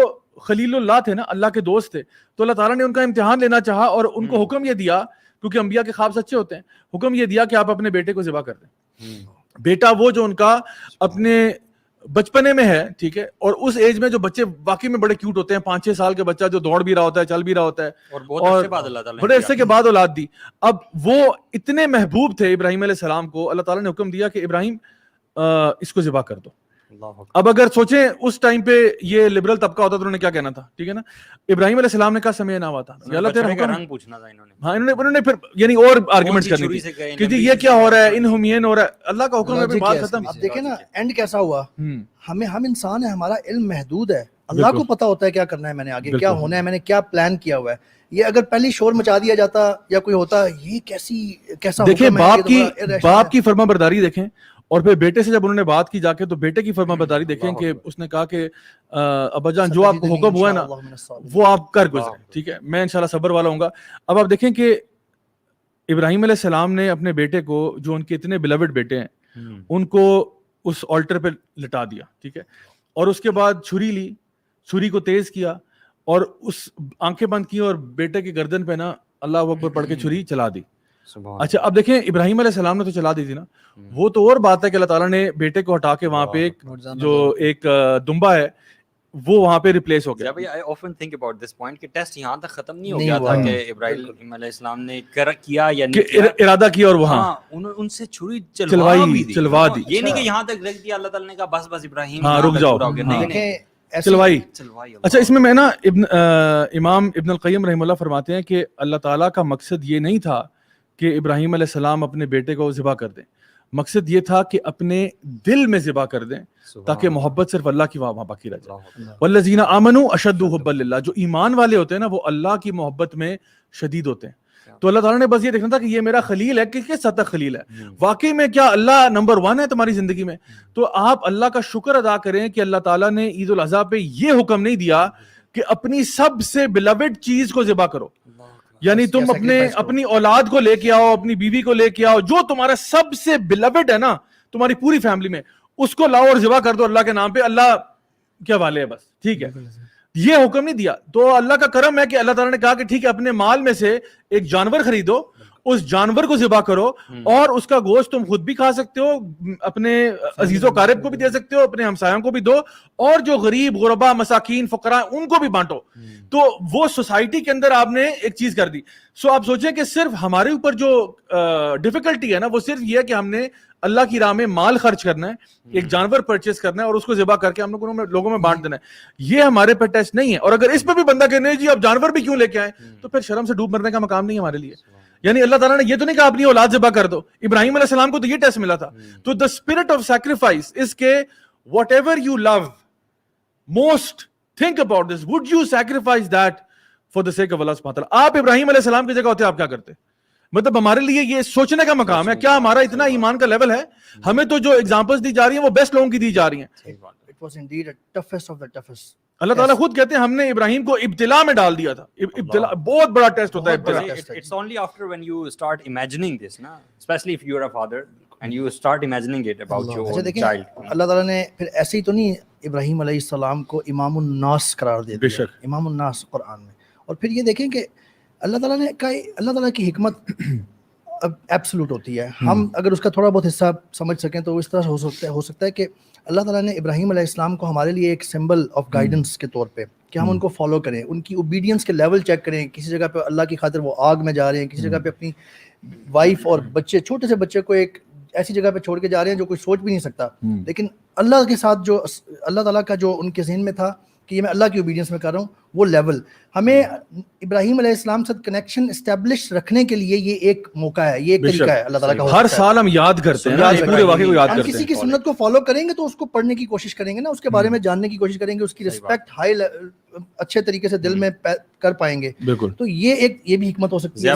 خلیل اللہ تھے نا, اللہ کے دوست تھے, تو اللہ تعالیٰ نے ان کا امتحان لینا چاہا اور ان کو حکم یہ دیا, کیونکہ انبیاء کے خواب سچے ہوتے ہیں, حکم یہ دیا کہ آپ اپنے بیٹے کو ذبح کر دیں. بیٹا وہ جو ان کا اپنے بچپنے میں ہے, ٹھیک ہے, اور اس ایج میں جو بچے واقعی میں بڑے کیوٹ ہوتے ہیں, 5-6 سال کے بچہ جو دوڑ بھی رہا ہوتا ہے, چل بھی رہا ہوتا ہے, اور بڑے عرصے کے بعد اولاد دی. اب وہ اتنے محبوب تھے ابراہیم علیہ السلام کو, اللہ تعالیٰ نے حکم دیا کہ ابراہیم اس کو ذبح کر دو. اب اگر سوچیں اس ٹائم پہ یہ لبرل طبقہ ہوتا تو انہوں نے کیا کہنا تھا, ٹھیک ہے نا, ابراہیم علیہ السلام نے کہا سمے نہ ہوا تھا, اللہ تیرا حکم ہے. ہاں, انہوں نے پھر یعنی اور آرگومنٹس کرنی تھی کہ جی یہ کیا ہو رہا ہے, ان یہ ہو رہا ہے, اللہ کا حکم ہے, پھر بات ختم. اب دیکھیں نا اینڈ کیسا ہوا. ہم انسان ہیں, ہمارا علم محدود ہے, اللہ کو پتا ہوتا ہے کیا کرنا ہے, میں نے آگے کیا ہونا ہے, میں نے کیا پلان کیا ہوا ہے. یہ اگر پہلی شور مچا دیا جاتا یا کوئی ہوتا, یہ کیسا دیکھیں باپ کی فرما برداری دیکھیں, اور پھر بیٹے سے جب انہوں نے بات کی جا کے, تو بیٹے کی فرما برداری دیکھیں کہ اس نے کہا کہ ابا جان جو آپ کو حکم ہوا ہے نا وہ آپ کر گزریں, ٹھیک ہے, میں انشاءاللہ صبر والا ہوں گا. اب آپ دیکھیں کہ ابراہیم علیہ السلام نے اپنے بیٹے کو, جو ان کے اتنے بلوڈ بیٹے ہیں, ان کو اس آلٹر پہ لٹا دیا, ٹھیک ہے, اور اس کے بعد چھری لی, چھری کو تیز کیا اور اس آنکھیں بند کی اور بیٹے کی گردن پہ نا اللہ اکبر پڑھ کے چھری چلا دی. اچھا اب دیکھیں ابراہیم علیہ السلام نے تو چلا دی تھی نا, وہ تو اور بات ہے کہ اللہ تعالیٰ نے بیٹے کو ہٹا کے وہاں پہ جو ایک دمبا ہے وہ وہاں پہ ریپلیس ہو گیا. I often think about this point کہ ٹیسٹ یہاں تک ختم نہیں ہو گیا تھا کہ ابراہیم علیہ السلام نے کیا یا نہیں کیا, ارادہ کیا, اور وہاں ان سے چھری چلوا دی. یہ نہیں کہ یہاں تک رکھ دیا, اللہ تعالیٰ نے کہا بس ربراہیم ہاں رک جاؤ, چلوائی. اچھا اس میں میں نا امام ابن القیم رحمہ اللہ فرماتے ہیں کہ اللہ تعالیٰ کا مقصد یہ نہیں تھا کہ ابراہیم علیہ السلام اپنے بیٹے کو ذبح کر دیں, مقصد یہ تھا کہ اپنے دل میں ذبح کر دیں تاکہ محبت صرف اللہ کی وہاں باقی رہ جائے. والذین آمنوا اشد حبا للہ, جو ایمان والے ہوتے ہیں نا وہ اللہ کی محبت میں شدید ہوتے ہیں. تو اللہ تعالیٰ نے بس یہ دیکھنا تھا کہ یہ میرا خلیل ہے, کس حد تک خلیل ہے, واقعی میں کیا اللہ نمبر 1 ہے تمہاری زندگی میں. تو آپ اللہ کا شکر ادا کریں کہ اللہ تعالیٰ نے عید الاضحیٰ پہ یہ حکم نہیں دیا کہ اپنی سب سے بلوڈ چیز کو ذبح کرو. یعنی تم اپنی اولاد کو لے کے آؤ, اپنی بیوی کو لے کے آؤ, جو تمہارا سب سے بلوڈ ہے نا تمہاری پوری فیملی میں, اس کو لاؤ اور ذبح کر دو اللہ کے نام پہ, اللہ کے حوالے ہے بس, ٹھیک ہے. یہ حکم نہیں دیا. تو اللہ کا کرم ہے کہ اللہ تعالیٰ نے کہا کہ ٹھیک ہے اپنے مال میں سے ایک جانور خریدو, اس جانور کو ذبح کرو, اور اس کا گوشت تم خود بھی کھا سکتے ہو, اپنے عزیز و قارب کو بھی دے سکتے ہو, اپنے ہمسایوں کو بھی دو, اور جو غریب غربا مساکین فقراء ان کو بھی بانٹو. تو وہ سوسائٹی کے اندر آپ نے ایک چیز کر دی. سو آپ سوچیں کہ صرف ہمارے اوپر جو ڈیفیکلٹی ہے نا وہ صرف یہ ہے کہ ہم نے اللہ کی راہ میں مال خرچ کرنا ہے, ایک جانور پرچیز کرنا ہے اور اس کو ذبح کر کے ہم لوگوں میں بانٹ دینا ہے. یہ ہمارے پہ ٹیسٹ نہیں ہے. اور اگر اس پہ بھی بندہ کہنے جی اب جانور بھی کیوں لے کے آئے, تو پھر شرم سے ڈوب مرنے کا مقام نہیں ہے ہمارے لیے. یعنی اللہ تعالیٰ نے یہ تو نہیں کہا اپنی اولاد ذبح کر دو, ابراہیم علیہ السلام کو تو یہ ٹیسٹ ملا تھا. تو the spirit of sacrifice is کہ whatever you love most, think about this, would you sacrifice that for the sake of Allah subhanahu wa ta'ala. آپ ابراہیم علیہ السلام کی جگہ ہوتے آپ کیا کرتے؟ مطلب ہمارے لیے یہ سوچنے کا مقام ہے, کیا ہمارا اتنا ایمان کا لیول ہے؟ ہمیں تو جو ایگزامپلس دی جا رہی ہیں وہ بیسٹ لوگوں کی دی جا رہی ہیں. It was indeed a toughest of the toughest. اللہ تعالیٰ خود کہتے ہیں ہم نے ابراہیم کو ابتلا میں ڈال دیا تھا. ابتلا بہت بڑا ٹیسٹ ہوتا ہے. ابتلا it's only after when you start imagining this, na, especially if you are a father and you start imagining it about your own child. اللہ تعالیٰ نے پھر ایسے ہی تو نہیں ابراہیم علیہ السلام کو امام الناس قرار دے دیا, امام الناس قرآن میں. اور پھر یہ دیکھیں کہ اللہ تعالیٰ کی حکمت ایبسولوٹ ہوتی ہے. ہم اگر اس کا تھوڑا بہت حصہ سمجھ سکیں تو اس طرح ہو سکتا ہے کہ اللہ تعالیٰ نے ابراہیم علیہ السلام کو ہمارے لیے ایک سمبل آف گائیڈنس کے طور پہ کہ ہم ان کو فالو کریں, ان کی اوبیڈینس کے لیول چیک کریں. کسی جگہ پہ اللہ کی خاطر وہ آگ میں جا رہے ہیں, کسی جگہ پہ اپنی وائف اور بچے, چھوٹے سے بچے کو ایک ایسی جگہ پہ چھوڑ کے جا رہے ہیں جو کوئی سوچ بھی نہیں سکتا, لیکن اللہ کے ساتھ جو اللہ تعالیٰ کا جو ان کے ذہن میں تھا کہ یہ میں اللہ کی اوبیڈینس میں کر رہا ہوں, وہ لیول ہمیں ابراہیم علیہ السلام سے کنیکشن اسٹیبلش رکھنے کے لیے یہ ایک موقع ہے, یہ ایک طریقہ ہے اللہ تعالیٰ کا. ہر سال ہم یاد کرتے ہیں, اس پورے واقعے کو یاد کرتے ہیں. ہم کسی کی سنت کو فالو کریں گے تو اس کو پڑھنے کی کوشش کریں گے نا, اس کے بارے میں جاننے کی کوشش کریں گے, اس کی رسپیکٹ ہائی اچھے طریقے سے دل میں کر پائیں گے. بالکل. تو یہ بھی حکمت ہو سکتی ہے.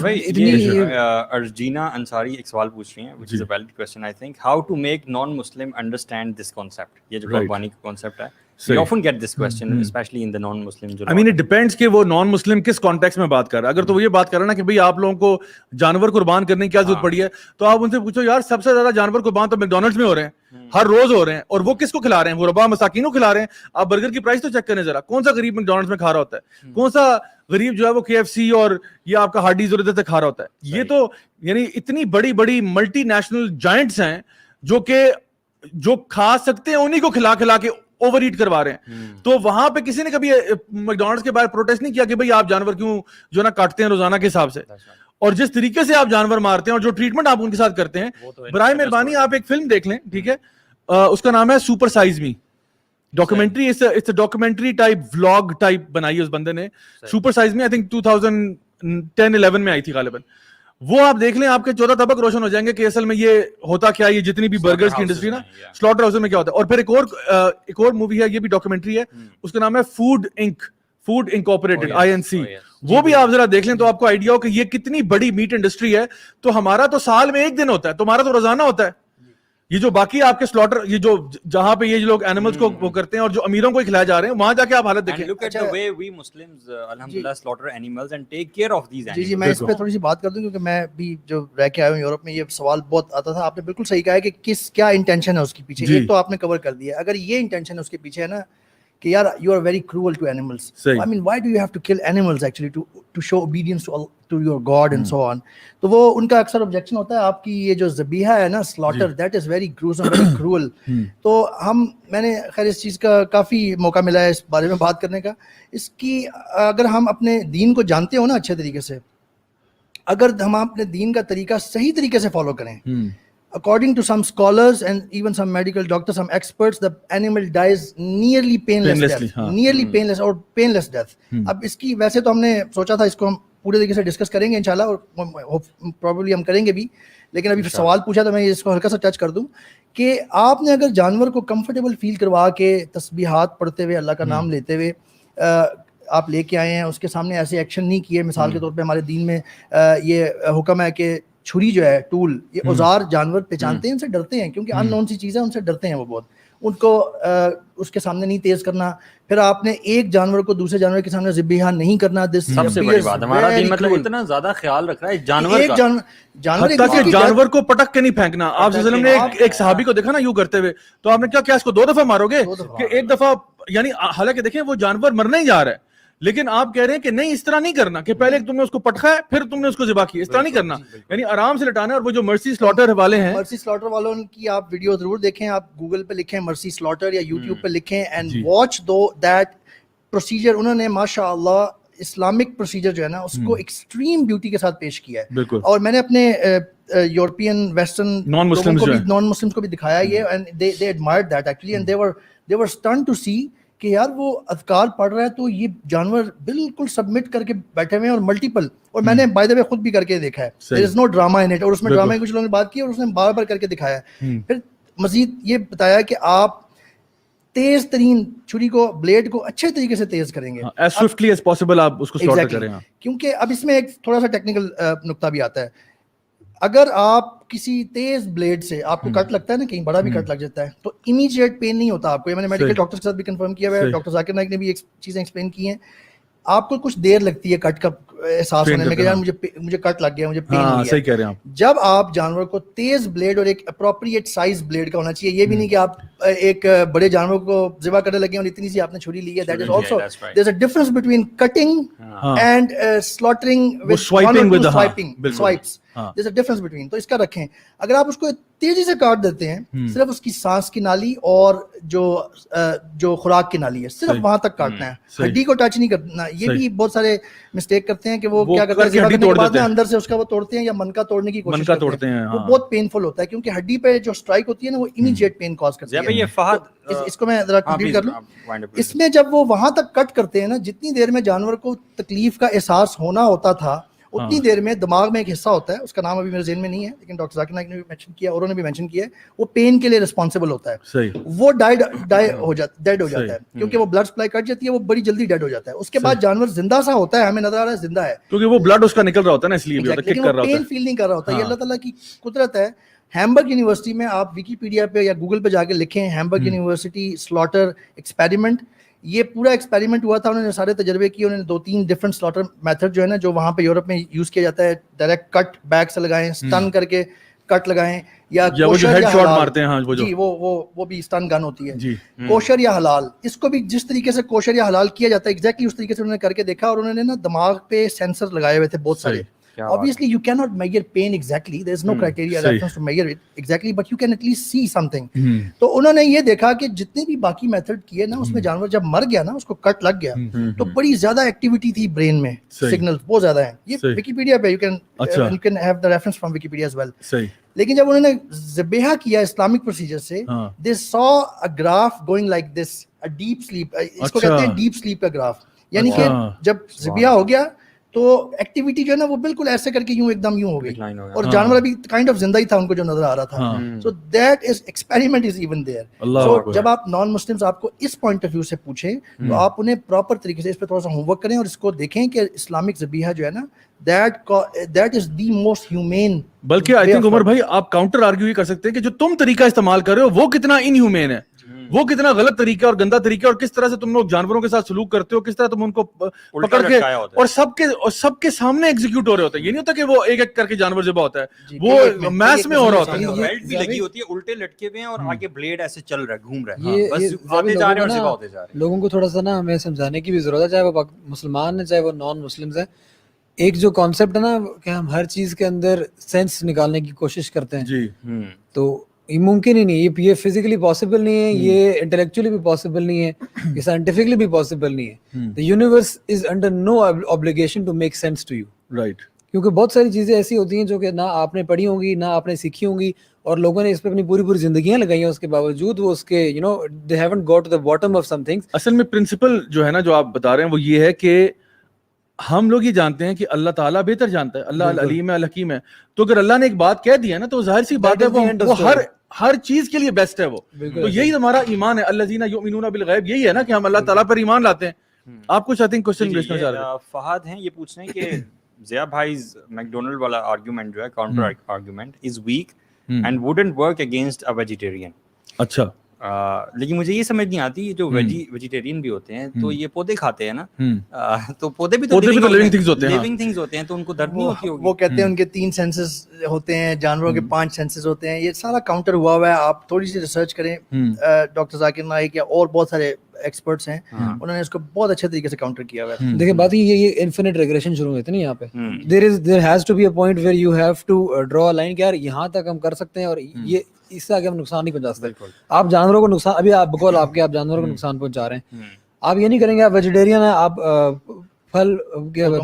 ارجینا انصاری ایک سوال پوچھ رہی ہیں, which is a valid question I think. How to make non-Muslim understand this concept? یہ جو قربانی کا concept ہے, we often get this question, especially in the non-Muslim. I mean it depends کہ وہ نان مسلم کس کانٹیکس میں بات کر رہا ہے. اگر تو وہ یہ بات کر رہا ہے نا کہ بھئی آپ لوگوں کو جانور قربان کرنے کی کیا ضرورت پڑی ہے, تو آپ ان سے پوچھو یار سب سے زیادہ جانور قربان تو میکڈونلڈس میں ہو رہے ہیں, ہر روز ہو رہے ہیں, اور وہ کس کو کھلا رہے ہیں, غربا مساکین کو کھلا رہے ہیں. آپ برگر کی پرائس تو چیک کریں ذرا, کون سا غریب میکڈونلڈس میں کھا رہا ہوتا ہے, کون سا غریب جو ہے وہ KFC اور یہ آپ کا ہارڈیز اور ادھر سے کھا رہا ہوتا ہے. یہ تو یعنی اتنی بڑی بڑی ملٹی نیشنل جائنٹس ہیں جو کھا سکتے ہیں, انہی کو کھلا کے اوور ایٹ کروا رہے ہیں. تو وہاں پہ کسی نے کبھی میکڈونلڈس کے باہر پروٹیسٹ نہیں کیا کہ بھئی آپ جانور کیوں جو نا کاٹتے ہیں روزانہ کے حساب سے, اور جس طریقے سے آپ جانور مارتے ہیں اور جو ٹریٹمنٹ آپ ان کے ساتھ کرتے ہیں, برائے مہربانی آپ ایک فلم دیکھ لیں, ٹھیک ہے, اس کا نام ہے Super Size Me documentary. It's a documentary type vlog type بنائی ہے اس بندے نے. Super Size Me I think 2010-11 میں آئی تھی غالباً. وہ آپ دیکھ لیں, آپ کے 14 طبق روشن ہو جائیں گے کہ اصل میں یہ ہوتا کیا ہے, یہ جتنی بھی برگرز کی انڈسٹری نا, سلاٹر ہاؤس میں کیا ہوتا ہے. اور پھر ایک اور مووی ہے, یہ بھی ڈاکومنٹری ہے, اس کا نام ہے فوڈ انکارپوریٹڈ INC. وہ بھی آپ ذرا دیکھ لیں تو آپ کو آئیڈیا ہو کہ یہ کتنی بڑی میٹ انڈسٹری ہے. تو ہمارا تو سال میں ایک دن ہوتا ہے, تمہارا تو روزانہ ہوتا ہے. یہ جو باقی آپ کے سلاٹر, یہ جو جہاں پہ یہ لوگ اینیملز کو وہ کرتے ہیں اور جو امیروں کو کھلایا جا رہے ہیں, وہاں جا کے آپ حالت دیکھیں. Look at the way we Muslims alhamdulillah slaughter animals and take care of these animals. جی میں اس پہ تھوڑی سی بات کر دوں, کیونکہ میں بھی جو رہ کے آیا ہوں یورپ میں, یہ سوال بہت آتا تھا. آپ نے بالکل صحیح کہا ہے کہ کیا انٹینشن ہے اس کے پیچھے. ایک تو آپ نے کور کر دیا. اگر یہ انٹینشن ہے اس کے پیچھے ہے نا کہ یار you are very cruel to animals. I mean why do you have to kill animals actually to show obedience to your God and so on. تو وہ ان کا اکثر objection ہوتا ہے آپ کی یہ جو ذبیحہ ہے نا slaughter, that is very gruesome, very cruel. تو میں نے خیر اس چیز کا کافی موقع ملا ہے اس بارے میں بات کرنے کا. اس کی اگر ہم اپنے دین کو جانتے ہو نا اچھے طریقے سے, اگر ہم اپنے دین کا طریقہ صحیح طریقے سے فالو کریں, according to some scholars and even some medical doctors, some experts, the animal dies nearly painless death, nearly painless or painless death. اب اس کی ویسے تو ہم نے سوچا تھا اس کو ہم پورے طریقے سے ڈسکس کریں گے انشاءاللہ, اور پروبیبلی ہم کریں گے بھی, لیکن ابھی سوال پوچھا تو میں اس کو ہلکا سا ٹچ کر دوں کہ آپ نے اگر جانور کو کمفرٹیبل فیل کروا کے تسبیحات پڑھتے ہوئے, اللہ کا نام لیتے ہوئے آپ لے کے آئے ہیں, اس کے سامنے ایسے ایکشن نہیں کیے. مثال کے طور پہ ہمارے دین میں یہ حکم ہے کہ چھری جو ہے, ٹول, یہ اوزار جانور پہچانتے ہیں, ان سے ڈرتے ہیں, کیونکہ ان نون سی چیزیں, ان سے ڈرتے ہیں وہ بہت. ان کو اس کے سامنے نہیں تیز کرنا. پھر آپ نے ایک جانور کو دوسرے جانور کے سامنے ذبیحہ نہیں کرنا. سب سے بڑی بات, ہمارا دین مطلب اتنا زیادہ خیال رکھ رہا ہے جانور کا, جانور کو پٹک کے نہیں پھینکنا. آپ صلی اللہ علیہ وسلم نے ایک صحابی کو دیکھا نا یوں کرتے ہوئے, تو آپ نے کیا اس کو 2 دفعہ مارو گے کہ ایک دفعہ, یعنی حالانکہ دیکھیں وہ جانور مرنے ہی جا رہا ہے, لیکن آپ کہہ رہے ہیں کہ نہیں اس طرح نہیں کرنا کہ پہلے تم نے اس کو پٹکا ہے پھر تم نے اس کو ذبح کیا, اس طرح نہیں کرنا, یعنی آرام سے لٹانا ہے. اور وہ جو مرسی سلاٹر والے ہیں, مرسی سلاٹر والوں کی آپ ویڈیو ضرور دیکھیں, آپ گوگل پہ لکھیں مرسی سلاٹر یا یوٹیوب پہ لکھیں اینڈ واچ دیٹ پروسیجر. انہوں نے ماشاء اللہ اسلامک پروسیجر جو ہے نا اس کو ایکسٹریم بیوٹی کے ساتھ پیش کیا ہے. اور میں نے اپنے یورپین ویسٹرن نان مسلمس کو بھی دکھایا یہ, and they admired that actually, and they were stunned to see کہ یار وہ اذکار پڑھ رہا ہے تو یہ جانور بالکل سبمٹ کر کے بیٹھے ہوئے ہیں, اور ملٹیپل. اور میں نے بائی دا وے خود بھی کر کے دیکھا ہے, there is no drama in it. اور اس میں ڈرامے کچھ لوگوں نے بات کی اور اس نے بار بار کر کے دکھایا ہے. پھر مزید یہ بتایا کہ آپ تیز ترین چھری کو, بلیڈ کو اچھے طریقے سے تیز کریں گے, as swiftly as possible آپ اس کو سلاٹر کریں. کیونکہ اب اس میں ایک تھوڑا سا ٹیکنیکل نقطہ بھی آتا ہے. اگر آپ کسی تیز بلیڈ سے آپ کو کٹ لگتا ہے نا, کہیں بڑا بھی کٹ لگ جاتا ہے, تو امیڈیٹ پین نہیں ہوتا آپ کو. یہ میں نے میڈیکل ڈاکٹر کے ساتھ بھی کنفرم کیا ہوا ہے, ڈاکٹر ذاکر نائک نے بھی ایک چیزیں ایکسپلین کی ہیں. آپ کو کچھ دیر لگتی ہے کٹ کا احساس ہونے میں کہ یار مجھے کٹ لگ گیا, مجھے پین ہو گیا. صحیح کہہ رہے ہیں آپ. جب آپ جانور کو تیز بلیڈ اور ایک اپروپریٹ سائز بلیڈ کا ہونا چاہیے, یہ بھی نہیں کہ آپ ایک بڑے جانور کو ذبح کرنے لگے اور اتنی سی آپ نے چھری لی ہے, that is also that's right. there's a difference between cutting and slaughtering with swiping one or with two the swipes. There's a difference between. تو اس کا رکھیں, اگر آپ اس کو تیزی سے کاٹ دیتے ہیں, صرف اس کی سانس کی نالی اور جو خوراک کی نالی ہے صرف وہاں تک کاٹنا ہے, ہڈی کو ٹچ نہیں کرنا. یہ بھی بہت سارے مسٹیک کرتے ہیں کہ وہ کیا کرتے ہیں ذبح کرنے کے بعد اندر سے اس کا وہ توڑتے ہیں یا منکا توڑنے کی کوشش کرتے ہیں. وہ بہت پینفل ہوتا ہے کیونکہ ہڈی پہ جو اسٹرائک ہوتی ہے نا وہ امیڈیٹ پین کاز کرتی ہے. یہ فہد اس کو میں ذرا کمپلیٹ کر لوں. اس میں جب وہ وہاں تک کٹ کرتے ہیں نا, جتنی دیر میں جانور کو تکلیف کا احساس ہونا ہوتا تھا اتنی دیر میں دماغ میں ایک حصہ ہوتا ہے, اس کا نام ابھی میرے ذہن میں نہیں ہے لیکن ڈاکٹر ذاکر نائک نے بھی مینشن کیا, اوروں نے بھی مینشن کیا ہے, وہ پین کے لیے رسپانسبل ہوتا ہے. وہ ڈیڈ ہو جاتا ہے کیونکہ وہ بلڈ سپلائی کٹ جاتی ہے, وہ بڑی جلدی ڈیڈ ہو جاتا ہے. اس کے بعد جانور زندہ سا ہوتا ہے, ہمیں نظر آ رہا ہے زندہ ہے کیونکہ وہ بلڈ اس کا نکل رہا ہوتا ہے نا, اس لیے بھی ہوتا ہے, کک کر رہا ہوتا ہے, پین فیل نہیں کر رہا ہوتا. یہ اللہ تعالیٰ کی قدرت ہے. ہیمبرگ یونیورسٹی میں آپ ویکیپیڈیا پہ یا گوگل پہ جا کے لکھیں ہیمبرگ یونیورسٹی سلاٹر ایکسپیریمنٹ, یہ پورا ایکسپیریمنٹ ہوا تھا. انہوں نے سارے تجربے کیے, انہوں نے 2-3 ڈفرنٹ سلاٹر میتھڈ جو ہے نا جو وہاں پہ یورپ میں یوز کیا جاتا ہے, ڈائریکٹ کٹ بیک سے لگائیں, اسٹن کر کے کٹ لگائیں, یا ہیڈ شاٹ مارتے ہیں, جی وہ بھی اسٹن گن ہوتی ہے. کوشر یا حلال, اس کو بھی جس طریقے سے کوشر یا حلال کیا جاتا ہے ایگزیکٹلی اس طریقے سے انہوں نے کر کے دیکھا, اور انہوں نے نا دماغ پہ سینسر لگائے ہوئے تھے بہت سارے. Obviously you cannot measure pain exactly, there is no criteria reference to measure it exactly, but you can at least see something. تو انہوں نے یہ دیکھا کہ جتنے بھی باقی میتھڈ کیے نا اس میں جانور جب مر گیا نا, اس کو کٹ لگ گیا تو بڑی زیادہ ایکٹیویٹی تھی برین میں, سگنل بہت زیادہ ہیں. یہ ویکیپیڈیا پہ you can have the reference from Wikipedia as well. لیکن جب انہوں نے ذبیحہ کیا اسلامک پروسیجر سے, they saw a graph going like this, a deep sleep, اس کو کہتے ہیں ڈیپ سلیپ کا گراف. یعنی کہ جب ذبیحہ ہو گیا تو ایکٹیویٹی جو ہے نا وہ بالکل ایسے کر کے یوں ایک دم یوں ہو گئی, اور جانور ابھی کائنڈ آف زندہ ہی تھا ان کو جو نظر آ رہا تھا. So that is experiment is even there. سو جب آپ نان مسلمس آپ کو اس پوائنٹ آف ویو سے پوچھیں تو آپ انہیں پراپر طریقے سے اس پہ تھوڑا سا ہوم ورک کریں اور اس کو دیکھیں کہ اسلامک ذبیحہ جو ہے نا that is the most humane. بلکہ آئی تھنک عمر بھائی آپ کاؤنٹر آرگیو ہی کر سکتے ہیں کہ جو تم طریقہ استعمال کر رہے ہو وہ کتنا ان ہیومین ہے, وہ کتنا غلط طریقہ اور گندا طریقہ, اور کس طرح سے تم لوگ جانوروں کے ساتھ سلوک کرتے ہو, کس طرح تم ان کو پکڑ کے اور سب کے سامنے ایگزیکیوٹ ہو رہے ہوتے ہیں. یہ نہیں ہوتا کہ وہ ایک ایک کر کے جانور ذبح ہوتا ہے, وہ میس میں ہو رہا ہوتا ہے. بیلٹ بھی لگی ہوتی ہے, الٹے لٹکے ہوئے ہیں اور آگے بلیڈ ایسے چل رہا ہے, گھوم رہا ہے, بس آتے جا رہے ہیں اور ذبح ہوتے جا رہے ہیں. لوگوں کو تھوڑا سا نا ہمیں سمجھانے کی بھی ضرورت ہے, چاہے وہ مسلمان ہیں چاہے وہ نان مسلمز ہیں. ایک جو کانسیپٹ ہے نا کہ ہم ہر چیز کے اندر سینس نکالنے کی کوشش کرتے ہیں, جی تو یہ ممکن ہی نہیں, یہ فزیکلی پاسبل نہیں ہے, یہ انٹلیکچولی بھی پاسبل نہیں ہے, یہ سائنٹیفکلی بھی پاسبل نہیں ہے. The universe is under no obligation to make sense to you. Right. کیونکہ بہت ساری چیزیں ایسی ہوتی ہیں جو کہ نہ آپ نے پڑھی ہوں گی نہ آپ نے سیکھی ہوں گی, اور لوگوں نے اس پہ اپنی پوری زندگیاں لگائی ہیں, اس کے باوجود وہ اس کے they haven't got to the bottom of some things. اصل میں پرنسپل جو ہے نا جو آپ بتا رہے ہیں وہ یہ ہے کہ ہم لوگ یہ جانتے ہیں کہ اللہ تعالیٰ بہتر جانتا ہے, اللہ العلیم ہے, الحکیم ہے. تو اگر اللہ نے ایک بات کہہ دی ہے نا تو ظاہر سی بات ہے وہ ہر چیز کے لیے بیسٹ ہے وہ. تو یہی ہمارا ایمان ہے, الذین یؤمنون بالغیب, یہی ہے نا کہ ہم اللہ تعالیٰ پر ایمان لاتے ہیں. آپ کچھ آئی تھنک کوسچن پوچھنا چاہ رہے ہیں. فہد ہیں, یہ پوچھ رہے ہیں کہ ضیاء بھائیز میکڈونلڈ والا آرگیومنٹ جو ہے, counter argument is weak and wouldn't work against a vegetarian. اچھا, لیکن مجھے یہ سمجھ نہیں آتی, جو ویجیٹیرین بھی ہوتے ہیں تو یہ پودے کھاتے ہیں نا, تو پودے بھی تو لیونگ تھنگز ہوتے ہیں, لیونگ تھنگز ہوتے ہیں, تو ان کو درد نہیں ہوتی ہوگی. وہ کہتے ہیں ان کے 3 سینسز ہوتے ہیں, جانوروں کے 5 سینسز ہوتے ہیں. یہ سارا کاؤنٹر ہوا ہے, آپ تھوڑی سی ریسرچ کریں. ڈاکٹر ذاکر نائک یا اور بہت سارے ایکسپرٹس ہیں, انہوں نے اس کو بہت اچھے طریقے سے کاؤنٹر کیا ہوا ہے. دیکھیں بات یہ انفینٹ ریگریشن شروع ہوئی تھی نا یہاں پہ. there has to be a point where you have to draw a line کہ یار یہاں تک ہم کر سکتے ہیں اور یہ اس سے آگے ہم نقصان نہیں پہنچا سکتے. آپ جانوروں کو نقصان, ابھی آپ بقول آپ کے آپ جانوروں کو نقصان پہنچا رہے ہیں, آپ یہ نہیں کریں گے آپ ویجیٹیرین ہیں, آپ پھل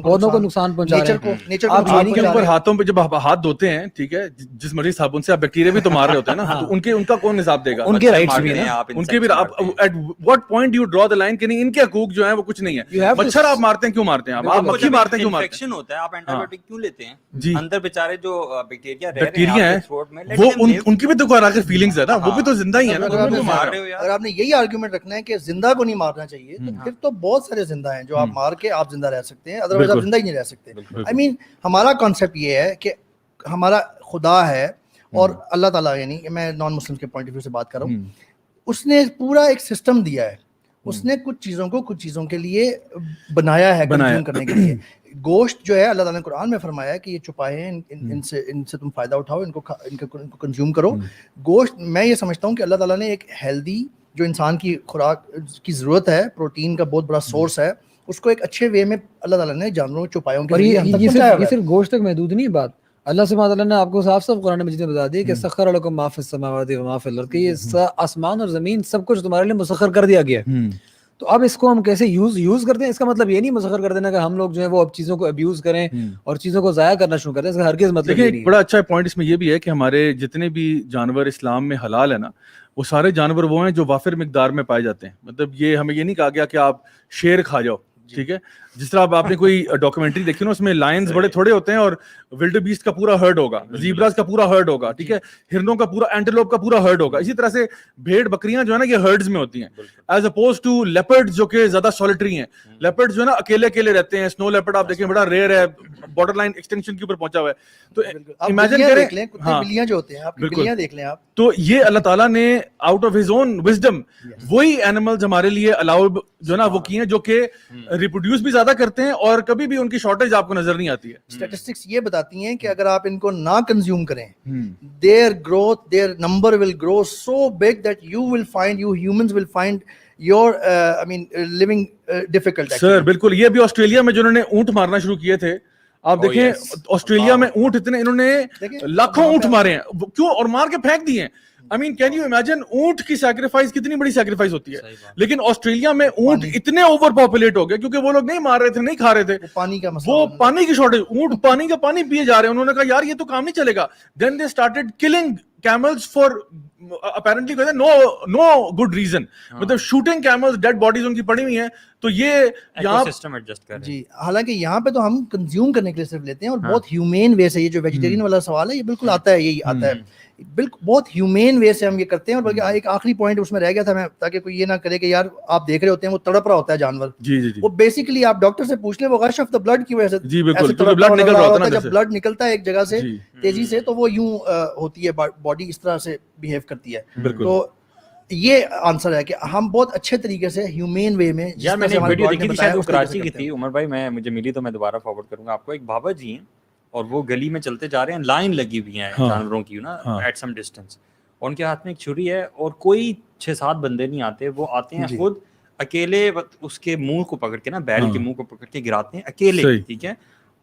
پودوں کو نقصان پہنچا رہے ہیں. آپ کے اوپر ہاتھوں پہ جب ہاتھ دھوتے ہیں, ٹھیک ہے, جس مرضی صابن سے آپ بیکٹیریا بھی تو مار رہے ہوتے ہیں نا, تو ان کا کون حساب دے گا؟ ان کے رائٹس بھی ہیں, ان کے بھی. At what point you draw the line کہ نہیں ان کے حقوق جو ہیں وہ کچھ نہیں ہے. مچھر آپ مارتے ہیں, کیوں مارتے ہیں آپ مکھی مارتے ہیں, کیوں مارتے ہیں؟ انفیکشن ہوتا ہے, آپ اینٹی بایوٹک کیوں لیتے ہیں؟ اندر بیچارے جو بیکٹیریا ہیں وہ ان کی بھی تو کوئی آخر فیلنگز ہے نا, وہ بھی تو زندہ ہی ہے نا. اگر آپ نے یہی آرگیومنٹ رکھنا ہے کہ زندہ کو نہیں مارنا چاہیے, تو پھر تو بہت سارے زندہ ہیں جو آپ مار کے آپ زندہ رہ سکتے ہیں, ادروائز آپ زندہ ہی نہیں رہ سکتے. آئی مین ہمارا کانسیپٹ یہ ہے کہ ہمارا خدا ہے, اور اللہ تعالیٰ, یعنی میں نان مسلم کے پوائنٹ آف ویو سے بات کر رہا ہوں, اس نے پورا ایک سسٹم دیا ہے. اس نے کچھ چیزوں کو کچھ چیزوں کے لیے بنایا ہے کنزیوم کرنے کے لیے. گوشت جو ہے اللہ تعالیٰ نے قرآن میں فرمایا ہے کہ یہ چھپائے ہیں, ان سے تم فائدہ اٹھاؤ, ان کو کنزیوم کرو. گوشت میں یہ سمجھتا ہوں کہ اللہ تعالیٰ نے ایک ہیلدی جو انسان کی خوراک کی ضرورت ہے, پروٹین کا بہت بڑا سورس ہے, اس کو ایک اچھے وے میں اللہ تعالیٰ نے جانوروں چوپایوں کے لیے ہم تک پہنچایا ہوا ہے. یہ صرف گوشت تک محدود نہیں بات, اللہ سبحانہ تعالیٰ نے آپ کو صاف صاف قرآن مجید میں بتا دیا کہ سخر لکم ما فی السماوات و ما فی الارض, کہ یہ آسمان اور زمین سب کچھ تمہارے لیے مسخر کر دیا گیا ہے. تو اب اس کو ہم کیسے یوز کرتے ہیں, اس کا مطلب یہ نہیں مسخر کر دینا کہ ہم لوگ جو ہے وہ اب چیزوں کو ابیوز کریں اور چیزوں کو ضائع کرنا شروع کریں, اس کا ہرگز مطلب یہ نہیں. بڑا اچھا پوائنٹ اس میں یہ بھی ہے کہ ہمارے جتنے بھی جانور اسلام میں حلال ہے نا, وہ سارے جانور وہ ہیں جو وافر مقدار میں پائے جاتے ہیں. مطلب یہ ہمیں یہ نہیں کہا گیا کہ آپ شیر کھا جاؤ, ٹھیک ہے. جس طرح آپ نے کوئی ڈاکومنٹری دیکھی نا, اس میں لائنز بڑے تھوڑے ہوتے ہیں اور ولڈ بیسٹ کا پورا ہرڈ ہوگا, زیبراز کا پورا ہرڈ ہوگا, ٹھیک ہے, ہرنوں کا پورا, اینٹیلوپ کا پورا ہرڈ ہوگا. اسی طرح سے بھیڑ بکریاں جو ہے نا یہ ہرڈز میں ہوتی ہیں, ایز اپوز ٹو لیپرڈ جو کہ زیادہ سولیٹری ہیں. لیپرڈ جو ہے نا اکیلے اکیلے رہتے ہیں. سنو لیپرڈ آپ دیکھیں بڑا ریئر ہے, بارڈر لائن ایکسٹینشن کے اوپر پہنچا ہوا ہے. تو امیجن کریں, ہاں بلیاں جو ہوتے ہیں, آپ بلیاں دیکھ لیں آپ, تو یہ اللہ تعالیٰ نے out of his own wisdom وہی اینیملز ہمارے لیے الاؤڈ جو ہے نا وہ کیے ہیں, جو کہ ریپروڈیوس بھی زیادہ کرتے ہیں اور کبھی بھی ان کی شارٹیج آپ کو نظر نہیں آتی ہے. اسٹیٹسٹکس یہ بتاتی ہیں کہ اگر آپ ان کو نہ کنزیوم کریں, their growth, their number will grow so big that you humans will find your living difficult. سر بالکل, یہ بھی آسٹریلیا میں جو انہوں نے اونٹ مارنا شروع کیے تھے, آپ دیکھیں آسٹریلیا میں اونٹ اتنے, انہوں نے لاکھوں اونٹ مارے ہیں. کیوں؟ اور مار کے پھینک دیے ہیں. I mean, can you imagine اونٹ کی سیکریفائس کتنی بڑی سیکریفائس ہوتی ہے. لیکن آسٹریلیا میں اونٹ اتنے اوور پاپولیٹ ہو گئے کیونکہ وہ لوگ نہیں مار رہے تھے, نہیں کھا رہے تھے, پانی کا مسئلہ, وہ پانی کی شارٹیج, اونٹ پانی کا پانی پیے جا رہے ہیں. انہوں نے کہا یار یہ تو کام نہیں چلے گا. Then they started killing camels for apparently no good reason. مطلب شوٹنگ camels, ڈیڈ باڈیز ان کی پڑی ہوئی ہیں. تو یہ یہاں سسٹم ایڈجسٹ کر رہے ہیں. جی, حالانکہ یہاں پہ تو ہم کنزیوم کرنے کے لیے صرف لیتے ہیں اور بہت ہیومین وے سے. یہ جو ویجیٹیرین والا سوال ہے یہ بالکل آتا ہے, یہی آتا ہے, بالکل بہت ہیومین وے سے ہم یہ کرتے ہیں. اور بلکہ ایک آخری پوائنٹ اس میں رہ گیا تھا, میں تاکہ کوئی یہ نہ کرے کہ یار آپ دیکھ رہے ہوتے ہیں وہ تڑپ رہا ہوتا ہے جانور. جی جی, وہ بیسیکلی آپ ڈاکٹر سے پوچھ لیں, وہ غش آف دا بلڈ کی وجہ سے. جی بالکل, کیونکہ بلڈ نکل رہا ہوتا ہے. جب بلڈ نکلتا ہے ایک جگہ سے تیزی سے تو وہ یوں ہوتی ہے, باڈی اس طرح سے بیہیو کرتی ہے. تو یہ آنسر ہے کہ ہم بہت اچھے طریقے سے ہیومین وے میں. یار میں نے ویڈیو دیکھی تھی, شاید وہ کراچی کی تھی, عمر بھائی میں مجھے ملی تو میں دوبارہ فارورڈ کروں گا آپ کو. ایک بابا جی ہیں اور وہ گلی میں چلتے جا رہے ہیں, لائن لگی ہوئی ہیں جانوروں کی نا ایٹ سم ڈسٹینس, اور ان کے ہاتھ میں ایک چھری ہے اور کوئی 6-7 بندے نہیں آتے, وہ آتے ہیں خود اکیلے, اس کے منہ کو پکڑ کے نا, بیل کے منہ کو پکڑ کے گراتے ہیں اکیلے, ٹھیک ہے,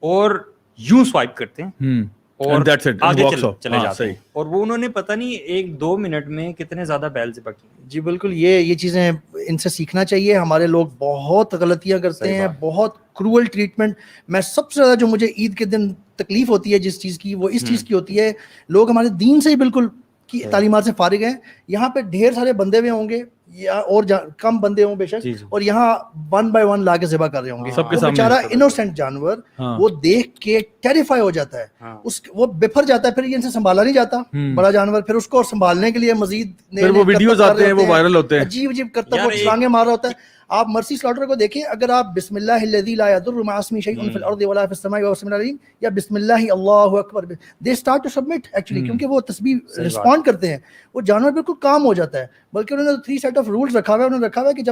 اور یوں سوائپ کرتے ہیں اور آگے چلے جاتے ہیں. اور وہ انہوں نے پتہ نہیں 1-2 منٹ میں کتنے زیادہ بیل سے پکی. جی بالکل, یہ چیزیں ان سے سیکھنا چاہیے. ہمارے لوگ بہت غلطیاں کرتے ہیں, بہت کرول ٹریٹمنٹ. میں سب سے زیادہ جو مجھے عید کے دن تکلیف ہوتی ہے جس چیز کی, وہ اس چیز کی ہوتی ہے, لوگ ہمارے دین سے ہی بالکل کی تعلیمات سے فارغ ہیں. یہاں پہ ڈھیر سارے بندے ہوئے ہوں گے یا اور کم بندے ہوں بے شک, اور یہاں 1 by 1 لا کے ذبح کر رہے ہوں گے. وہ بیچارہ انوسینٹ جانور وہ دیکھ کے ٹیریفائی ہو جاتا ہے, وہ بفر جاتا ہے. پھر ان سے سنبھالا نہیں جاتا بڑا جانور, پھر اس کو سنبھالنے کے لیے مزید وہ ویڈیوز آتے ہیں, وہ وائرل ہوتے ہیں, عجیب عجیب کرتا ہے, ٹانگیں مار رہا ہوتا ہے. آپ مرسی سلاٹر کو دیکھیں, اگر آپ بسم اللہ الذی لا یضر مع اسمہ شیء فی الارض ولا فی السماء وهو السمیع العلیم یا بسم اللہ اللہ اکبر, they start to submit actually, کیونکہ وہ تسبیح رسپونڈ کرتے ہیں. وہ جانور بالکل کام ہو جاتا ہے. بلکہ انہوں نے 3 سیٹ آف رولز رکھا ہوا ہے. انہوں نے رکھا ہوا ہے کہ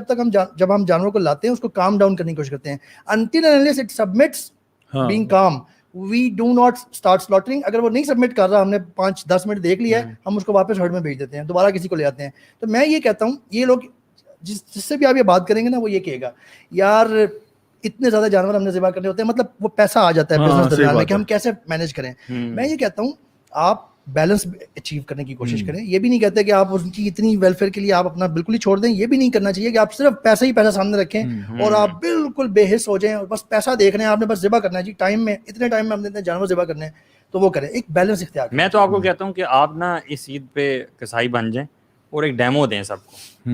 جب ہم جانور کو لاتے ہیں اس کو کام ڈاؤن کرنے کی کوشش کرتے ہیں. until and unless it submits being calm we do not start slaughtering. اگر وہ نہیں سبمٹ کر رہا, ہم نے 5-10 منٹ دیکھ لیا ہے, ہم اس کو واپس ہرڈ میں بھیج دیتے ہیں, دوبارہ کسی کو لے آتے ہیں. تو میں یہ کہتا ہوں, یہ لوگ جس سے بھی آپ یہ بات کریں گے نا, وہ یہ کہے گا یار اتنے زیادہ جانور ہم نے ذبح کرنے ہوتے ہیں, مطلب وہ پیسہ آ جاتا ہے بزنس درمیان میں کہ ہم کیسے مینیج کریں. میں یہ کہتا ہوں آپ بیلنس اچیو کرنے کی کوشش کریں. یہ بھی نہیں کہتے کہ آپ ان کی اتنی ویلفیئر کے لیے آپ اپنا بالکل ہی چھوڑ دیں. یہ بھی نہیں کرنا چاہیے کہ آپ صرف پیسہ ہی پیسہ سامنے رکھیں اور آپ بالکل بے حس ہو جائیں اور بس پیسہ دیکھ رہے ہیں, آپ نے بس ذبح کرنا ہے جی, ٹائم میں اتنے ٹائم میں ہم نے جانور ذبح کرنے ہیں, تو وہ کریں. ایک بیلنس اختیار کریں. میں تو آپ کو کہتا ہوں کہ آپ نا اس عید پہ کسائی بن جائیں اور ایک ڈیمو دیں سب کو,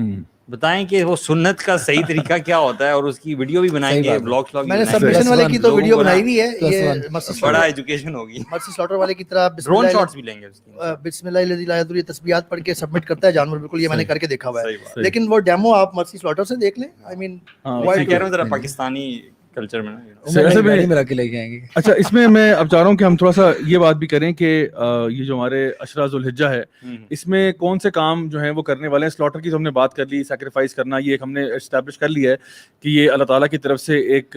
بتائیں کہ وہ سنت کا صحیح طریقہ کیا ہوتا ہے, اور اس کی ویڈیو بھی بنائیں گے, بلاگس. میں نے سبمیشن والے کی تو ویڈیو بنائی ہوئی ہے, یہ بڑا ایجوکیشن ہوگی. مرسی سلاٹر والے کی طرح ڈرون شاٹس بھی لیں گے, بسم اللہ الذی لا یضر, یہ تسبیحات پڑھ کے سبمٹ کرتا ہے جانور, بالکل یہ میں نے کر کے دیکھا ہوا ہے. لیکن وہ ڈیمو آپ مرسی سلاٹر سے دیکھ لیں. آئی مین وائٹ کہہ رہا ہوں ذرا پاکستانی کلچر میں اچھا, اس میں میں اب چاہ رہا ہوں کہ ہم تھوڑا سا یہ بات بھی کریں کہ یہ جو ہمارے عشرہ ذو الحجہ ہے, اس میں کون سے کام جو ہیں وہ کرنے والے ہیں. سلاٹر کی تو ہم نے بات کر لی, سیکریفائس کرنا یہ ایک ہم نے اسٹیبلش کر لیا ہے کہ یہ اللہ تعالیٰ کی طرف سے ایک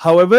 However,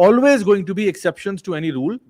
always going to be exceptions to any rule,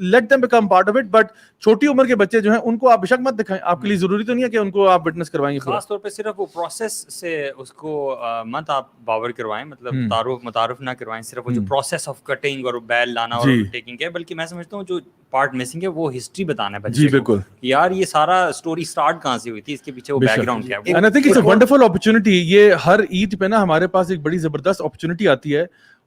let them become part of it. But چھوٹی عمر کے بچے جو ہیں ان کو آپ بے شک مت دکھائیں, آپ کے لیے ضروری تو نہیں ہے کہ ان کو آپ وٹنس کروائیں گے. خاص طور پہ صرف وہ پروسیس سے اس کو مت آپ باور کروائیں, مطلب متعارف نہ کروائیں صرف وہ جو پروسیس آف کٹنگ اور بیل لانا اور ٹیکنگ ہے, بلکہ میں سمجھتا ہوں جو پارٹ مسنگ ہے وہ ہسٹری بتانا ہے بچے کو. بالکل یار یہ سارا اسٹوری اسٹارٹ کہاں سے ہوئی تھی, اس کے پیچھے وہ بیک گراؤنڈ کیا ہے. And I think it's a wonderful opportunity. یہ ہر عید پہ نا ہمارے پاس ایک بڑی زبردست اپرچونٹی آتی ہے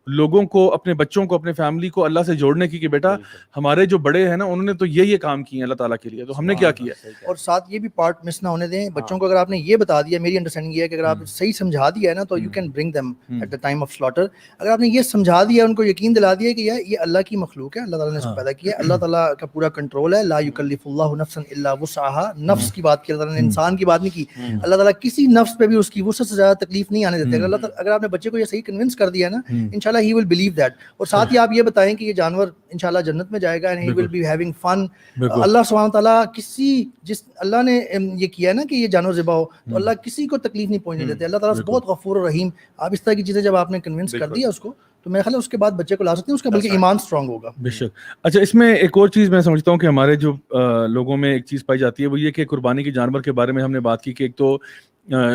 لوگوں کو, اپنے بچوں کو, اپنے فیملی کو اللہ سے جوڑنے کی, کہ بیٹا ہمارے جو بڑے ہیں نا انہوں نے تو یہ کام کیے ہیں اللہ تعالیٰ کے لیے, تو ہم نے کیا کیا. اور ساتھ یہ بھی پارٹ مس نہ ہونے دیں بچوں کو. اگر آپ نے یہ بتا دیا, میری انڈرسٹینڈنگ یہ ہے کہ اگر آپ صحیح سمجھا دیا ہے نا تو you can bring them at the time of slaughter. اگر آپ نے یہ سمجھا دیا, ان کو یقین دلا دیا کہ یہ اللہ کی مخلوق ہے, اللہ تعالیٰ نے اس کو پیدا کیا ہے, اللہ تعالیٰ کا پورا کنٹرول ہے, لا یکلف اللہ نفسا الا وسعها. نفس کی بات کی اللہ تعالیٰ نے, انسان کی بات نہیں کی. اللہ تعالیٰ کسی نفس پہ بھی اس کی وسعت سے زیادہ تکلیف نہیں آنے دیتے. اگر آپ نے بچے کو یہ صحیح کنونس کر دیا نا, انشاءاللہ ہی ول بلیو دیٹ. اور ساتھ ہی آپ یہ بتائیں کہ یہ جانور انشاءاللہ جنت میں جائے گا, and he will be having fun. اللہ سبحانہ تعالیٰ جس اللہ نے یہ کیا ہے نا کہ یہ جانور ذبح ہو, تو اللہ کسی کو تکلیف نہیں پہنچنے دیتے. اللہ تعالیٰ بہت غفور اور رحیم. آپ اس طرح کی چیزیں جب آپ نے کنونس کر دیا اس کو, تو میرا خیال ہے اس کے بعد بچے کو لا سکتے ہیں, اس کا بلکہ ایمان اسٹرانگ ہوگا. بے شک. اچھا, اس میں ایک اور چیز میں سمجھتا ہوں کہ ہمارے جو لوگوں میں ایک چیز پائی جاتی ہے وہ یہ کہ قربانی کے جانور کے بارے میں ہم نے بات کی کہ ایک تو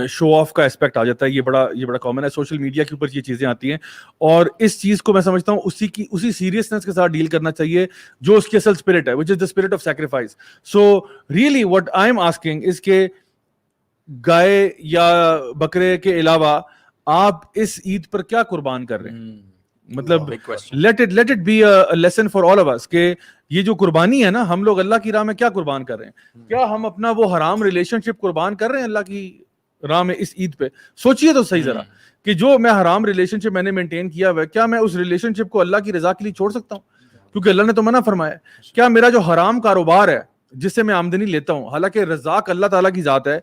شو آف کا اسپیکٹ آ جاتا ہے. یہ بڑا کامن ہے, سوشل میڈیا کے اوپر یہ چیزیں آتی ہیں, اور اس چیز کو میں سمجھتا ہوں اسی سیریسنس کے ساتھ ڈیل کرنا چاہیے جو اس کی اصل اسپرٹ ہے, which is the spirit of sacrifice. So really what I am asking is کہ گائے یا بکرے کے علاوہ آپ اس عید پر کیا قربان کر رہے ہیں. مطلب let it be a lesson for all of us کہ یہ جو قربانی ہے نا, ہم لوگ اللہ کی راہ میں کیا قربان کر رہے ہیں. کیا ہم اپنا وہ حرام ریلیشن شپ قربان کر رہے ہیں اللہ کی راہ میں اس عید پہ؟ سوچئے تو صحیح ذرا کہ جو میں حرام ریلیشن شپ میں نے مینٹین کیا ہوا ہے, کیا میں اس ریلیشن شپ کو اللہ کی رضا کے لیے چھوڑ سکتا ہوں؟ کیونکہ اللہ نے تو منع فرمایا ہے. کیا میرا جو حرام کاروبار ہے جس سے میں آمدنی لیتا ہوں, حالانکہ رزاق اللہ تعالیٰ کی ذات ہے,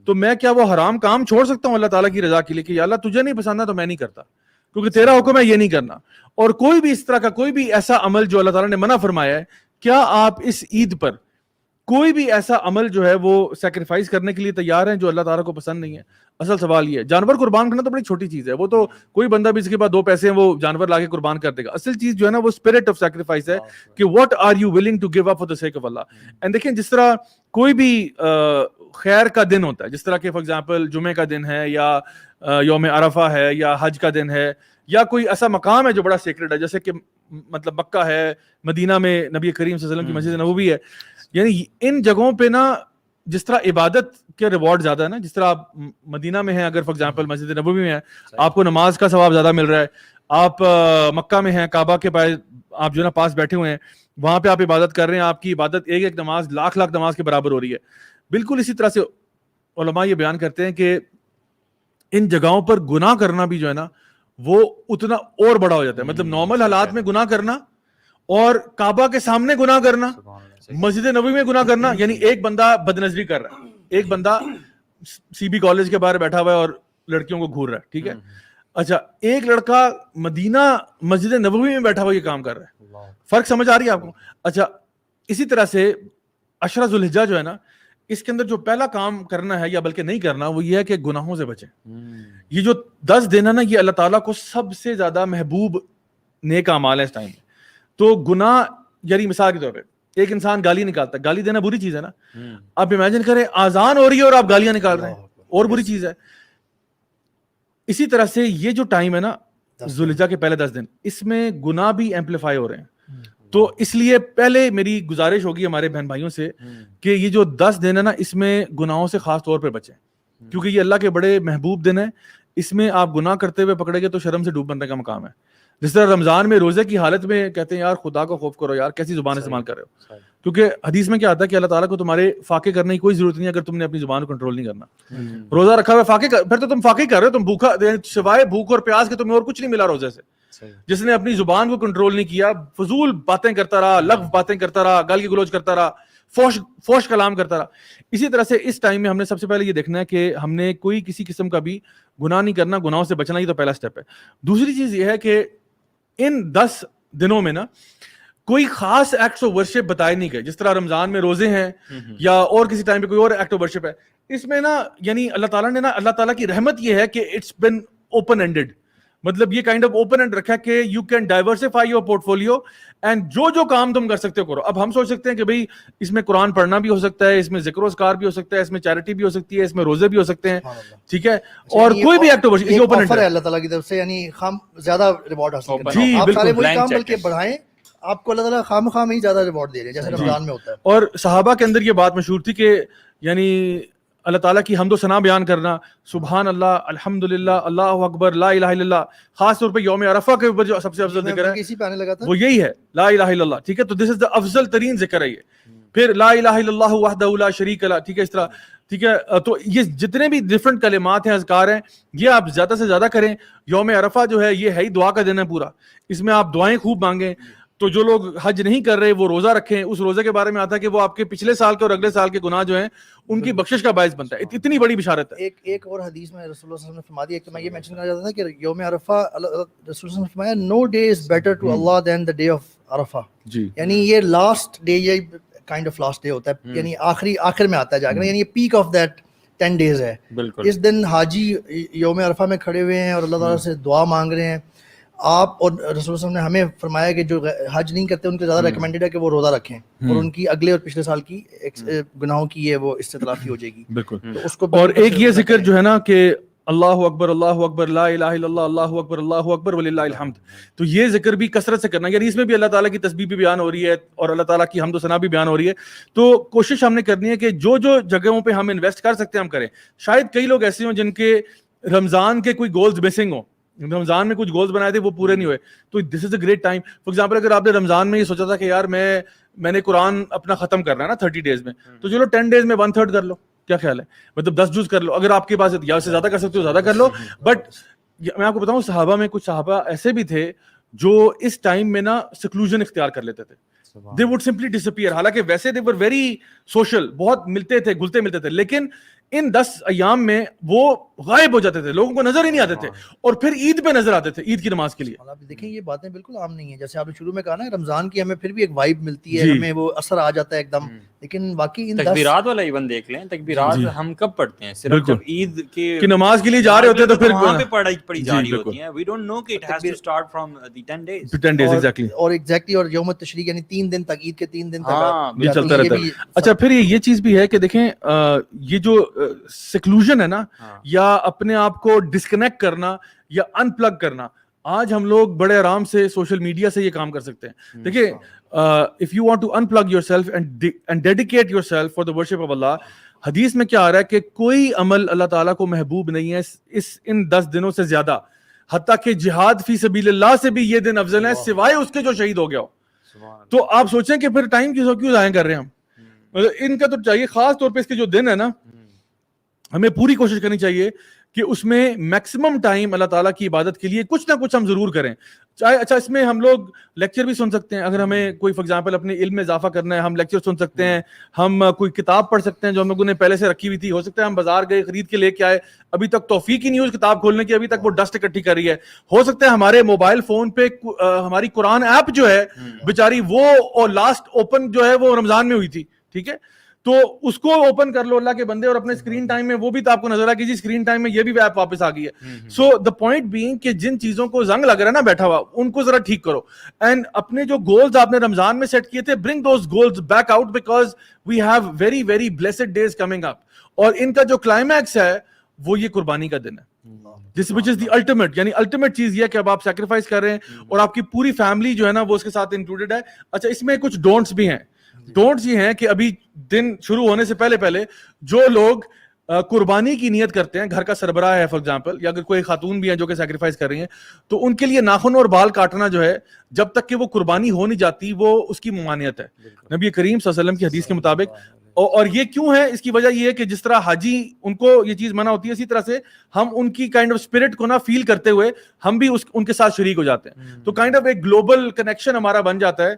تو میں کیا وہ حرام کام چھوڑ سکتا ہوں اللہ تعالیٰ کی رضا کے لیے کہ یا اللہ تجھے نہیں پسند ہے تو میں نہیں کرتا کیونکہ تیرا حکم ہے یہ نہیں کرنا. اور کوئی بھی اس طرح کا کوئی بھی ایسا عمل جو اللہ تعالیٰ نے منع فرمایا ہے, کیا آپ اس عید پر کوئی بھی ایسا عمل جو ہے وہ سیکریفائز کرنے کے لیے تیار ہیں جو اللہ تعالیٰ کو پسند نہیں ہے؟ اصل سوال یہ ہے. جانور قربان کرنا تو بڑی چھوٹی چیز ہے, وہ تو کوئی بندہ بھی اس کے بعد 2 پیسے ہیں وہ جانور لا کے قربان کر دے گا. اصل چیز جو ہے نا وہ اسپرٹ آف سیکریفائس ہے کہ what are you willing to give up for the sake of Allah. And دیکھیں جس طرح کوئی بھی خیر کا دن ہوتا ہے, جس طرح کہ فار ایگزامپل جمعے کا دن ہے یا یوم عرفہ ہے یا حج کا دن ہے یا کوئی ایسا مقام ہے جو بڑا سیکرڈ ہے, جیسے کہ مطلب مکہ ہے, مدینہ میں نبی کریم صلی اللہ علیہ وسلم کی مسجد نبوی ہے. یعنی ان جگہوں پہ نا جس طرح عبادت کے ریوارڈ زیادہ ہے نا, جس طرح آپ مدینہ میں ہیں اگر فار ایگزامپل مسجد نبوی میں ہیں آپ کو نماز کا ثواب زیادہ مل رہا ہے, آپ مکہ میں ہیں کعبہ کے پاس آپ جو ہے نا پاس بیٹھے ہوئے ہیں, وہاں پہ آپ عبادت کر رہے ہیں, آپ کی عبادت ایک نماز لاکھ نماز کے برابر ہو رہی ہے. بالکل اسی طرح سے علماء یہ بیان کرتے ہیں کہ ان جگہوں پر گناہ کرنا بھی جو ہے نا وہ اتنا اور بڑا ہو جاتا ہے. مطلب نارمل حالات میں گناہ کرنا اور کعبہ کے سامنے گناہ کرنا, مسجد نبوی میں گناہ کرنا, یعنی ایک بندہ بد نظری کر رہا ہے, ایک بندہ سی بی کالج کے باہر بیٹھا ہوا ہے اور لڑکیوں کو گھور رہا ہے, ٹھیک ہے. اچھا, ایک لڑکا مدینہ مسجد نبوی میں بیٹھا ہوا یہ کام کر رہا ہے. فرق سمجھ آ رہی ہے آپ کو؟ اچھا, اسی طرح سے عشرہ ذو الحجہ جو ہے نا, اس کے اندر جو پہلا کام کرنا ہے یا بلکہ نہیں کرنا وہ یہ ہے کہ گناہوں سے بچیں. یہ جو 10 دن ہے نا یہ اللہ تعالیٰ کو سب سے زیادہ محبوب نیک اعمال ہے اس ٹائم میں. تو گناہ یعنی مثال کے طور پہ ایک انسان گالی نکالتا ہے, گالی دینا بری چیز ہے نا, آپ امیجن کریں آزان ہو رہی ہے اور آپ گالیاں نکال رہے ہیں, اور بری چیز ہے. اسی طرح سے یہ جو ٹائم ہے نا ذو الحجہ کے پہلے 10 دن, اس میں گناہ بھی ایمپلیفائی ہو رہے ہیں. تو اس لیے پہلے میری گزارش ہوگی ہمارے بہن بھائیوں سے کہ یہ جو 10 دن ہے نا اس میں گناہوں سے خاص طور پہ بچیں, کیونکہ یہ اللہ کے بڑے محبوب دن ہیں. اس میں آپ گناہ کرتے ہوئے پکڑے گے تو شرم سے ڈوب بننے کا مقام ہے. جس طرح رمضان میں روزے کی حالت میں کہتے ہیں یار خدا کو خوف کرو یار, کیسی زبان استعمال کر رہے ہو, کیونکہ حدیث میں کیا آتا ہے کہ اللہ تعالیٰ کو تمہارے فاقے کرنے کی کوئی ضرورت نہیں اگر تم نے اپنی زبان کو کنٹرول نہیں کرنا. روزہ رکھا ہوا فاقے پھر تو تم فاقے کر رہے ہو, تم بھوکا سوائے بھوک اور پیاس کے تمہیں اور کچھ نہیں ملا روزے سے. جس نے اپنی زبان کو کنٹرول نہیں کیا, فضول باتیں کرتا رہا, لغو باتیں کرتا رہا, گالی گلوچ کرتا رہا, فوش کلام کرتا رہا. اسی طرح سے اس ٹائم میں ہم نے سب سے پہلے یہ دیکھنا ہے کہ ہم نے کوئی کسی قسم کا بھی گناہ نہیں کرنا, گناہوں سے بچنا, یہ تو پہلا سٹیپ ہے. دوسری چیز یہ ہے کہ ان 10 دنوں میں نا کوئی خاص ایکٹس آف ورشپ بتائے نہیں گئے, جس طرح رمضان میں روزے ہیں یا اور کسی ٹائم پہ کوئی اور ایکٹ آف ورشپ ہے. اس میں نا یعنی اللہ تعالیٰ نے نا, اللہ تعالیٰ کی رحمت یہ ہے کہ اٹس بین اوپن اینڈیڈ, مطلب یہ کائنڈ آف اوپن اینڈ رکھا کہ you can diversify your port folio and جو کام تم کر سکتے ہو کرو. اب ہم سوچ سکتے ہیں کہ بھائی اس میں قرآن پڑھنا بھی ہو سکتا ہے, اس میں ذکر و اذکار بھی ہو سکتا ہے, اس میں چیریٹی بھی ہو سکتی ہے, اس میں روزے بھی ہو سکتے ہیں, ٹھیک ہے, اور کوئی بھی ایکٹ یہ اوپن اینڈ ہے اللہ تعالیٰ کی طرف سے, یعنی خام زیادہ ریوارڈ حاصل کریں. جی آپ سارے بالکل وہی کام بلکہ بڑھائیں, آپ کو اللہ تعالیٰ خام خام ہی زیادہ ریوارڈ دے رہے ہیں جیسے رمضان میں ہوتا ہے. اور صحابہ کے اندر یہ بات مشہور تھی کہ یعنی اللہ تعالیٰ کی حمد و ثنا بیان کرنا, سبحان اللہ, الحمدللہ, اللہ اکبر, لا الہ الا اللہ, خاص طور پہ یوم عرفہ کے اوپر جو سب سے افضل ذکر ہے اسی پہ آنے لگا تھا وہ یہی ہے, لا الہ الا اللہ, ٹھیک ہے. تو دس از دا افضل ترین ذکر ہے یہ. پھر لا الہ الا اللہ وحدہ لا شریک لہ, ٹھیک ہے, اس طرح, ٹھیک ہے. تو یہ جتنے بھی ڈفرنٹ کلمات ہیں, اذکار ہیں, یہ آپ زیادہ سے زیادہ کریں. یوم عرفہ جو ہے یہ ہے ہی دعا کا دن ہے پورا, اس میں آپ دعائیں خوب مانگیں. تو جو لوگ حج نہیں کر رہے وہ روزہ رکھیں, اس روزے کے بارے میں آتا ہے کہ وہ آپ کے پچھلے سال کے اور اگلے سال کے گناہ جو ہیں ان کی بخشش کا باعث بنتا ہے. اتنی بڑی بشارت ہے. ایک اور حدیث میں رسول اللہ صلی اللہ علیہ وسلم نے فرما دیا, ایک تو میں یہ مینشن کرنا چاہتا تھا کہ یوم عرفہ رسول اللہ صلی اللہ علیہ وسلم نے فرمایا no day is better to Allah than the day of Arafah. جی, یعنی یہ لاسٹ ڈے, یہ کائنڈ آف لاسٹ ڈے ہوتا ہے, یعنی آخر میں آتا ہے جا کر, یعنی یہ پیک آف دیٹ 10 days ہے. اس دن حاجی یوم عرفہ میں کھڑے ہوئے ہیں اور اللہ تعالیٰ سے دعا مانگ رہے ہیں. آپ اور رسول اللہ صلی اللہ علیہ وسلم نے ہمیں فرمایا کہ جو حج نہیں کرتے ان کے زیادہ ریکمینڈیڈ ہے کہ وہ روزہ رکھیں اور ان کی اگلے اور پچھلے سال کی گناہوں کی یہ وہ استطلاعی ہو جائے گی. بالکل. تو اس کو اور ایک یہ ذکر جو ہے نا کہ اللہ اکبر, اللہ اکبر, لا الہ الا اللہ, اللہ اکبر, اللہ اکبر وللہ الحمد, تو یہ ذکر بھی کثرت سے کرنا, یعنی اس میں بھی اللہ تعالیٰ کی تسبیح بھی بیان ہو رہی ہے اور اللہ تعالیٰ کی حمد و ثنا بھی بیان ہو رہی ہے. تو کوشش ہم نے کرنی ہے کہ جو جگہوں پہ ہم انویسٹ کر سکتے ہیں ہم کریں. شاید کئی لوگ ایسے ہوں جن کے رمضان کے کوئی گولز مسنگ ہوں, رمضان میں کچھ گولز بنائے تھے وہ پورے نہیں ہوئے, تو this is a great time. For example اگر آپ نے رمضان میں یہ سوچا تھا کہ یار میں نے قرآن اپنا ختم کرنا ہے نا 30 days میں, تو چلو 10 days میں 1/3 کر لو, کیا خیال ہے, مطلب 10 جز کر لو, اگر آپ کے پاس یا سے زیادہ کر سکتے ہو زیادہ کر لو. بٹ میں آپ کو بتاؤں صحابہ میں کچھ صحابہ ایسے بھی تھے جو اس ٹائم میں نا سیکلوژن اختیار کر لیتے تھے. they would simply disappear. حالانکہ ویسے they were very social, بہت ملتے تھے, گھلتے ملتے تھے, لیکن ان 10 ایام میں وہ غائب ہو جاتے تھے, لوگوں کو نظر ہی نہیں آتے تھے, اور پھر عید پہ نظر آتے تھے, عید کی نماز کے لیے. آپ دیکھیں یہ باتیں بالکل عام نہیں ہیں, جیسے آپ نے شروع میں کہا نا رمضان کی ہمیں پھر بھی ایک وائب ملتی ہے, ہمیں وہ اثر آ جاتا ہے ایک دم, لیکن باقی ان تکبیرات والا ایون دیکھ لیں, تکبیرات ہم کب پڑھتے ہیں, صرف جب عید کی نماز کے لیے جا رہے ہوتے ہیں تو پھر وہاں پہ پڑھی جا رہی ہوتی ہیں. وی ڈونٹ نو کہ it has to start from the 10 days. 10 days exactly, اور ایگزیکٹلی, اور یوم التشریق یعنی 3 دن تک, عید کے 3 دن تک یہ چلتا رہتا ہے. اچھا پھر یہ چیز بھی ہے کہ دیکھیں یہ جو سیکلوژن ہے نا, یا اپنے آپ کو ڈسکنیکٹ کرنا یا ان پلگ کرنا, آج ہم لوگ بڑے آرام سے سوشل میڈیا سے یہ کام کر سکتے ہیں. دیکھیں if you want to unplug yourself and dedicate yourself for the worship of Allah, حدیث میں کیا آ رہا ہے کہ کوئی عمل اللہ تعالیٰ کو محبوب نہیں ہے ان 10 دنوں سے زیادہ, حتیٰ کہ جہاد فی سبیل اللہ سے بھی یہ دن افضل ہے سوائے اس کے جو شہید ہو گیا ہو. تو آپ سوچیں کہ پھر ٹائم کیوں ضائع کر رہے ہیں ہم, ان کا تو چاہیے خاص طور پہ اس کے جو دن ہے نا, ہمیں پوری کوشش کرنی چاہیے کہ اس میں میکسیمم ٹائم اللہ تعالیٰ کی عبادت کے لیے کچھ نہ کچھ ہم ضرور کریں. چاہے اچھا اس میں ہم لوگ لیکچر بھی سن سکتے ہیں, اگر ہمیں کوئی فار ایگزامپل اپنے علم میں اضافہ کرنا ہے ہم لیکچر سن سکتے ہیں, ہم کوئی کتاب پڑھ سکتے ہیں جو ہم لوگوں نے پہلے سے رکھی ہوئی تھی, ہو سکتا ہے ہم بازار گئے خرید کے لے کے آئے, ابھی تک توفیق ہی نہیں ہوئی کتاب کھولنے کی, ابھی تک وہ ڈسٹ اکٹھی کر رہی ہے, ہو سکتا ہے ہمارے موبائل فون پہ ہماری قرآن ایپ جو ہے بیچاری وہ لاسٹ اوپن جو ہے وہ رمضان میں ہوئی تھی, ٹھیک ہے, تو اس کو اوپن کر لو اللہ کے بندے, اور اپنے اسکرین ٹائم میں وہ بھی تو آپ کو نظر آ کہ جی اسکرین ٹائم میں یہ بھی ایپ واپس آ گئی ہے. سو دا پوائنٹ بینگ کہ جن چیزوں کو زنگ لگ رہا ہے نا بیٹھا ہوا, ان کو ذرا ٹھیک کرو, اینڈ اپنے جو گولز آپ نے رمضان میں سیٹ کیے تھے bring those goals back out, because we have very very blessed days coming up, اور ان کا جو کلائمیکس ہے وہ یہ قربانی کا دن ہے, جس وچ از دی الٹیمیٹ, یعنی الٹیمیٹ چیز یہ کہ اب آپ سیکریفائس کر رہے ہیں اور آپ کی پوری فیملی جو ہے نا وہ اس کے ساتھ انکلوڈیڈ ہے. اچھا اس میں کچھ ڈونٹس بھی ہیں. ڈونٹس یہ ہیں کہ ابھی دن شروع ہونے سے پہلے جو لوگ قربانی کی نیت کرتے ہیں, گھر کا سربراہ ہے فار ایگزامپل, یا اگر کوئی خاتون بھی ہے جو کہ سیکریفائس کر رہی ہیں, تو ان کے لیے ناخن اور بال کاٹنا جو ہے جب تک کہ وہ قربانی ہو نہیں جاتی وہ اس کی ممانعت ہے نبی کریم صلی اللہ علیہ وسلم کی حدیث کے مطابق. اور یہ کیوں ہے, اس کی وجہ یہ ہے کہ جس طرح حاجی ان کو یہ چیز منع ہوتی ہے, اسی طرح سے ہم ان کی کائنڈ آف اسپرٹ کو نا فیل کرتے ہوئے ہم بھی ان کے ساتھ شریک ہو جاتے ہیں. تو کائنڈ آف ایک گلوبل کنیکشن ہمارا بن جاتا ہے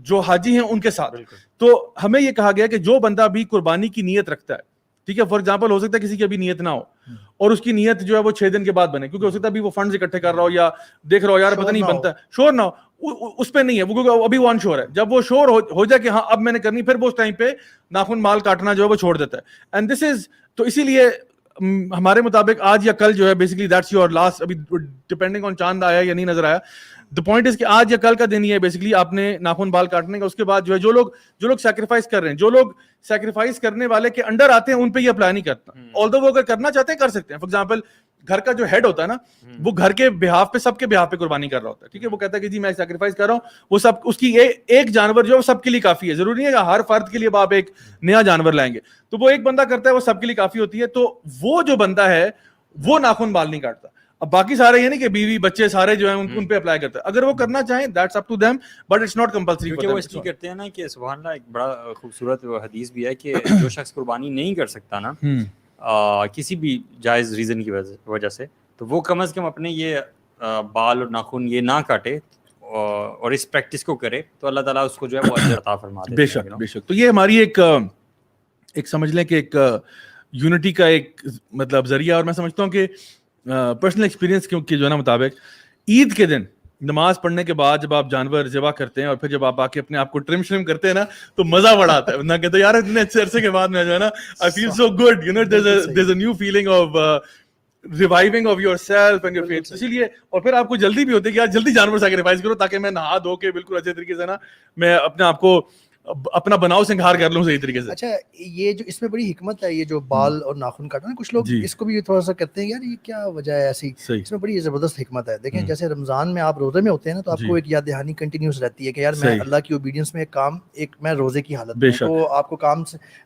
جو حاجی ہیں ان کے ساتھ. تو ہمیں یہ کہا گیا کہ جو بندہ بھی قربانی کی نیت رکھتا ہے, ٹھیک ہے, فار ایگزامپل ہو سکتا ہے کسی کی ابھی نیت نہ ہو اور اس کی نیت جو ہے وہ 6 دن کے بعد بنے, کیونکہ ہو سکتا ہے ابھی وہ فنڈز اکٹھے کر رہا ہو یا دیکھ رہا ہو یار پتہ نہیں بنتا, شور نہ ہو, اس پہ نہیں ہے وہ, ابھی وہ ان شور ہے. جب وہ شور ہو جائے کہ ہاں اب میں نے کرنی, پھر وہ اس ٹائم پہ ناخن مال کاٹنا جو ہے وہ چھوڑ دیتا ہے. اینڈ دس از, تو اسی لیے ہمارے مطابق آج یا کل جو ہے بیسکلی دیٹس یور لاسٹ, ابھی ڈپینڈنگ آن چاند آیا یا نہیں نظر آیا, دا پوائنٹ از کہ آج یا کل کا دن ہی ہے بیسکلی آپ نے ناخن بال کاٹنے کا. اس کے بعد جو ہے جو لوگ سیکریفائس کر رہے ہیں, جو لوگ سیکریفائس کرنے والے کے انڈر آتے ہیں ان پہ یہ اپلائی نہیں کرتا. آلدو وہ اگر کرنا چاہتے ہیں کر سکتے ہیں. فار ایگزامپل گھر کا جو ہیڈ ہوتا ہے نا, وہ گھر کے بہاف پہ سب کے بہاف پہ قربانی کر رہا ہوتا ہے, ٹھیک ہے. وہ کہتا ہے کہ جی میں سیکریفائس کر رہا ہوں, وہ سب اس کی ایک جانور جو ہے وہ سب کے لیے کافی ہے. ضروری نہیں ہے کہ ہر فرد کے لیے آپ ایک نیا جانور لائیں گے. تو وہ ایک بندہ کرتا ہے, وہ سب کے لیے کافی ہوتی ہے. تو وہ جو بندہ ہے وہ ناخن بال نہیں کاٹتا. اب باقی سارے یہ نہیں کہ بیوی بچے سارے جو ہیں ان پہ اپلائی کرتے ہیں. اگر وہ کرنا چاہیں that's up to them, but it's not compulsory. کیونکہ وہ اس لیے کرتے ہیں نا کہ سبحان اللہ, ایک بڑا خوبصورت حدیث بھی ہے کہ جو شخص قربانی نہیں کر سکتا نا کسی بھی جائز ریزن کی وجہ سے, تو وہ کم از کم اپنے یہ بال اور ناخن یہ نہ کاٹے اور اس پریکٹس کو کرے, تو اللہ تعالیٰ اس کو جو ہے وہ اجر عطا فرما دیتا ہے. بے شک بے شک. تو یہ ہماری ایک سمجھ لیں کہ ایک یونٹی کا ایک مطلب ذریعہ. اور میں سمجھتا ہوں کہ پرسنل ایکسپیرینس کے جو ہے نا مطابق عید کے دن نماز پڑھنے کے بعد جب آپ جانور ذبح کرتے ہیں اور پھر جب آپ آ کے اپنے آپ کو ٹرم شرم کرتے ہیں نا, تو مزہ بڑا آتا ہے. ورنہ کہتے ہیں یار اتنے اچھے عرصے کے بعد میں جو ہے نا I feel so good, you know, there's a new feeling of reviving of your self and your faith. اسی لیے اور پھر آپ کو جلدی بھی ہوتی ہے کہ یار جلدی جانور سیکریفائس کرو تاکہ میں نہا دھو کے بالکل اچھے طریقے سے نا میں اپنے آپ کو اپنا بناؤ سنگھار کر لوں صحیح طریقے سے. اچھا یہ جو اس میں بڑی حکمت ہے, یہ جو بال اور ناخن کاٹنا, کچھ لوگ اس کو بھی تھوڑا سا کہتے ہیں یار یہ کیا وجہ ہے ایسی, اس میں بڑی زبردست حکمت ہے. دیکھیں جیسے رمضان میں آپ روزے میں ہوتے ہیں نا, تو آپ کو ایک یاد دہانی کنٹینیوس رہتی ہے کہ یار میں اللہ کی اوبیڈینس میں ایک میں روزے کی حالت میں, تو آپ کو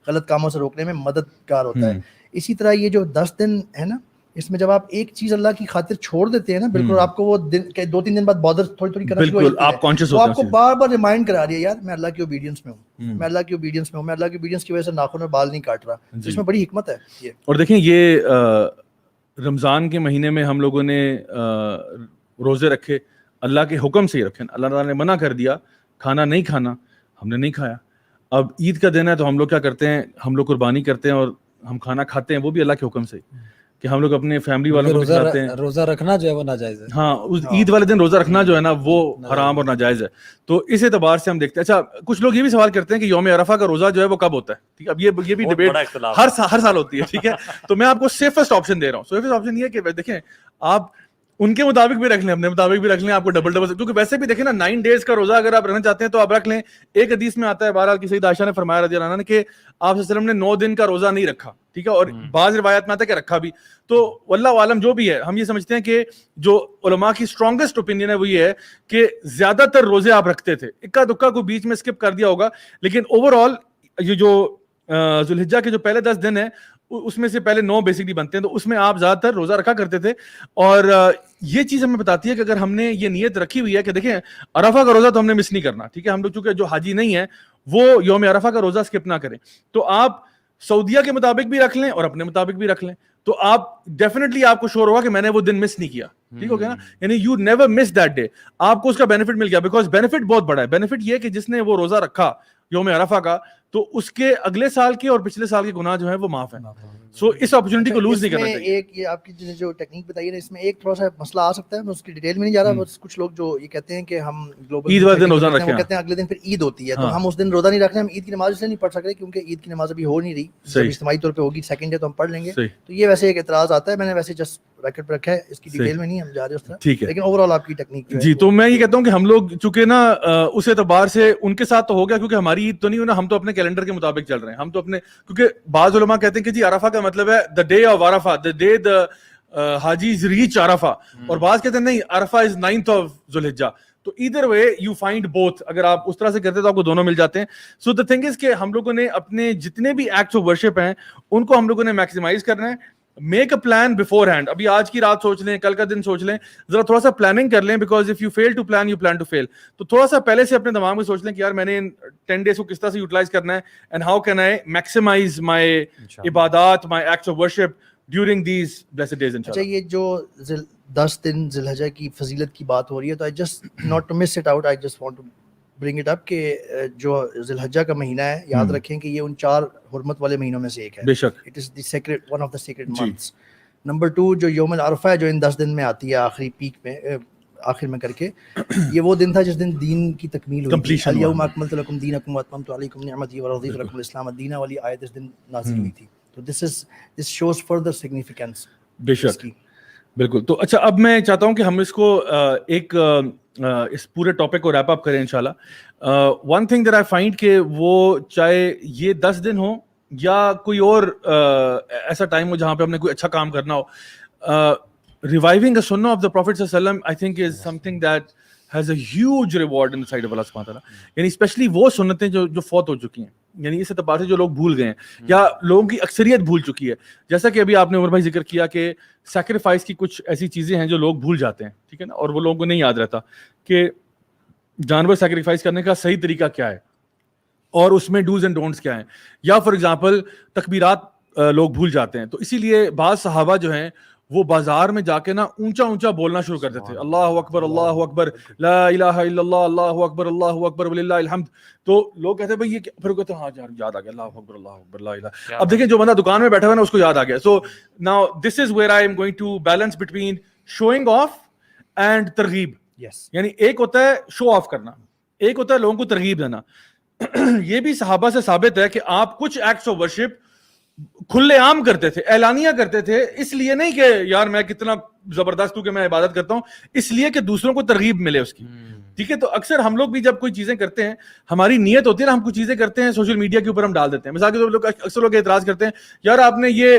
غلط کاموں سے روکنے میں مددگار ہوتا ہے. اسی طرح یہ جو 10 دن ہے نا, اس میں جب آپ ایک چیز اللہ کی خاطر چھوڑ دیتے ہیں نا, بالکل آپ کو وہ 2-3 دن بعد بادر تھوڑی کرنا شروع ہوتی ہے, تو آپ کو بار بار ریمائنڈ کرا رہی ہے یار میں اللہ کی اوبیڈینس میں ہوں, میں اللہ کی اوبیڈینس میں ہوں, میں اللہ کی اوبیڈینس کی وجہ سے ناخن اور بال نہیں کاٹ رہا. اس میں بڑی حکمت ہے یہ. اور دیکھیں یہ رمضان کے مہینے میں ہم لوگوں نے روزے رکھے, اللہ کے حکم سے ہی رکھے. اللہ تعالیٰ نے منع کر دیا کھانا نہیں کھانا, ہم نے نہیں کھایا. اب عید کا دن ہے تو ہم لوگ کیا کرتے ہیں, ہم لوگ قربانی کرتے ہیں اور ہم کھانا کھاتے ہیں, وہ بھی اللہ کے حکم سے کہ ہم لوگ اپنے فیملی والوں کو کھلاتے ہیں. روزہ رکھنا جو ہے وہ ناجائز ہے. ہاں اس عید والے دن روزہ رکھنا جو ہے نا وہ حرام اور ناجائز ہے. تو اس اعتبار سے ہم دیکھتے ہیں. اچھا کچھ لوگ یہ بھی سوال کرتے ہیں کہ یوم عرفہ کا روزہ جو ہے وہ کب ہوتا ہے, ٹھیک ہے. اب یہ بھی ڈیبیٹ ہر سال ہوتی ہے, ٹھیک ہے. تو میں آپ کو سیفسٹ آپشن دے رہا ہوں. سیفسٹ آپشن یہ ہے کہ دیکھیں آپ ان کے مطابق بھی رکھ لیں, اپنے مطابق بھی رکھ لیں, آپ کو ڈبل کیونکہ ویسے بھی دیکھیں نا 9 days کا روزہ اگر آپ رکھنا چاہتے ہیں تو آپ رکھ لیں. ایک حدیث میں آتا ہے بہرحال کہ سیدہ عائشہ نے فرمایا رضی اللہ عنہا کہ آپ صلی اللہ علیہ وسلم نے 9 دن کا روزہ نہیں رکھا, ٹھیک ہے. اور بعض روایات میں آتا ہے کہ رکھا بھی. تو واللہ عالم جو بھی ہے, ہم یہ سمجھتے ہیں کہ جو علماء کی اسٹرانگسٹ اوپینین ہے وہ یہ ہے کہ زیادہ تر روزے آپ رکھتے تھے, اکا دکا کو بیچ میں اسکپ کر دیا ہوگا, لیکن اوور آل یہ جو ذو الحجہ کے جو پہلے 10 دن ہیں اس میں سے پہلے 9 بیسکلی بنتے ہیں, تو اس میں آپ زیادہ تر روزہ رکھا کرتے تھے. اور یہ چیز ہمیں بتاتی ہے کہ اگر ہم نے یہ نیت رکھی ہوئی ہے کہ دیکھیں عرفہ کا روزہ تو ہم نے مس نہیں کرنا, ٹھیک ہے. ہم لوگ چونکہ جو حاجی نہیں ہیں وہ یوم عرفہ کا روزہ اسکپ نہ کریں, تو آپ سعودیہ کے مطابق بھی رکھ لیں اور اپنے مطابق بھی رکھ لیں, تو آپ ڈیفینیٹلی آپ کو شور ہوگا کہ میں نے وہ دن مس نہیں کیا, ٹھیک ہو گیا نا. یعنی you never miss that day, آپ کو اس کا بینیفٹ مل گیا. بیکاز بینیفٹ بہت بڑا ہے. بینیفٹ یہ کہ جس نے وہ روزہ رکھا یوم عرفہ کا, تو اس کے اگلے سال کے اور پچھلے سال کے گناہ جو ہیں وہ معاف ہیں. سو اس اپرچونٹی کو لوز نہیں کرنا چاہیے. ایک یہ آپ کی جو ٹیکنیک بتائی ہے اس میں ایک تھوڑا سا مسئلہ آ سکتا ہے, میں اس کی ڈیٹیل میں نہیں جا رہا. کچھ لوگ جو یہ کہتے ہیں کہ ہم گلوبل عید والے دن روزہ رکھیں, کہتے ہیں اگلے دن پھر عید ہوتی ہے تو ہم اس دن روزہ نہیں رکھ رہے, ہم عید کی نماز اس لیے نہیں پڑھ سک رہے کیونکہ عید کی نماز ابھی ہو نہیں رہی, جب اجتماعی طور پہ ہوگی سیکنڈ ڈے تو ہم پڑھ لیں گے. تو یہ ویسے ایک اعتراض آتا ہے, میں نے ویسے جسٹ ریکٹ پہ رکھا ہے, اس کی ڈیٹیل میں نہیں ہم جا رہے اس طرح, ٹھیک ہے. لیکن اوور آل آپ کی ٹیکنیک جی. تو میں یہ کہتا ہوں کہ ہم لوگ چونکہ نا اس اعتبار سے ان کے ساتھ تو ہو گیا کیونکہ ہماری عید تو نہیں ہونا, ہم تو اپنے کیلنڈر کے مطابق چل رہے ہیں. ہم تو اپنے, کیونکہ بعض علماء کہتے ہیں کہ جی عرفہ کا مطلب ہے the day of Arfa, the day the hajis reach Arafah, اور بعض کہتے ہیں نہیں عرفہ از 9th of ذو الحجہ. تو either way you find both, اگر آپ اس طرح سے کرتے تو آپ کو دونوں مل جاتے ہیں. So the thing is کہ ہم لوگوں نے اپنے جتنے بھی ایکٹس آف ورشپ ہیں ان کو ہم لوگوں نے میکسیمائز کرنا ہے. Make a plan before hand. ابھی آج کی رات سوچ لیں, کل کا دن سوچ لیں, ذرا تھوڑا سا پلاننگ کر لیں, because if you fail to plan you plan to fail. تو تھوڑا سا پہلے سے اپنے دماغ میں سوچ لیں کہ یار میں نے 10 days کو کس طرح سے یوٹیلائز کرنا ہے, and how can I maximize my عبادات, my acts of worship during these blessed days. اچھا یہ جو 10 دن ذی الحجہ کی فضیلت کی بات ہو رہی ہے, تو I just not to miss it out, I just want to bring it up کہ جو ذی الحجہ کا مہینہ ہے, یاد رکھیں کہ یہ ان 4 حرمت والے مہینوں میں سے ایک ہے. بے شک it is the secret, one of the secret months. Number 2 جو یوم العرفہ ہے جو ان 10 دن میں آتی ہے آخری پیک میں, آخر میں کر کے, یہ وہ دن تھا جس دن دین کی تکمیل ہوئی. الیوم اکملت لکم دینکم واتممت علیکم نعمتی ورضیت لکم الاسلام دینا والی آیت اس دن نازل ہوئی تھی. تو this shows further significance. بے شک بالکل. تو اچھا اب میں چاہتا ہوں کہ ہم اس کو ایک اس پورے ٹاپک کو ریپ اپ کریں انشاءاللہ. One thing that I find کہ وہ چاہے یہ 10 دن ہو یا کوئی اور ایسا ٹائم ہو جہاں پہ ہم نے کوئی اچھا کام کرنا ہو, ریوائیونگ اے سنہ آف دا پروفٹ صلی اللہ علیہ وسلم I think is something that has a huge reward inside of Allah سبحانہ تعالیٰ. یعنی اسپیشلی وہ سنتیں جو فوت ہو چکی ہیں, یعنی اس اعتبار سے جو لوگ بھول گئے ہیں یا لوگوں کی اکثریت بھول چکی ہے. جیسا کہ ابھی آپ نے عمر بھائی ذکر کیا کہ سیکریفائس کی کچھ ایسی چیزیں ہیں جو لوگ بھول جاتے ہیں, ٹھیک ہے نا, اور وہ لوگوں کو نہیں یاد رہتا کہ جانور سیکریفائس کرنے کا صحیح طریقہ کیا ہے اور اس میں ڈوز اینڈ ڈونٹس کیا ہیں. یا فار ایگزامپل تکبیرات لوگ بھول جاتے ہیں. تو اسی لیے بعض صحابہ جو ہیں وہ بازار میں جا کے نا اونچا اونچا بولنا شروع کر دیتے, اللہ اکبر لا الہ الا اللہ, اللہ اکبر وللہ الحمد. تو لوگ کہتے ہیں بھائی یہ پھر کہتے ہیں ہاں یاد آ گیا, اللہ اکبر لا الہ. اب دیکھیں جو بندہ دکان میں بیٹھا ہوا ہے نا اس کو یاد آ گیا. So now this is where I am going to balance between showing off and ترغیب. یعنی ایک ہوتا ہے شو آف کرنا, ایک ہوتا ہے لوگوں کو ترغیب دینا. یہ بھی صحابہ سے ثابت ہے کہ آپ کچھ ایکٹس آف ورشپ کھلے عام کرتے تھے, اعلانیہ کرتے تھے, اس لیے نہیں کہ یار میں کتنا زبردست ہوں کہ میں عبادت کرتا ہوں, اس لیے کہ دوسروں کو ترغیب ملے اس کی, ٹھیک ہے. تو اکثر ہم لوگ بھی جب کوئی چیزیں کرتے ہیں, ہماری نیت ہوتی ہے نا, ہم کچھ چیزیں کرتے ہیں سوشل میڈیا کے اوپر ہم ڈال دیتے ہیں. مثال کے طور پر اکثر لوگ اعتراض کرتے ہیں یار آپ نے یہ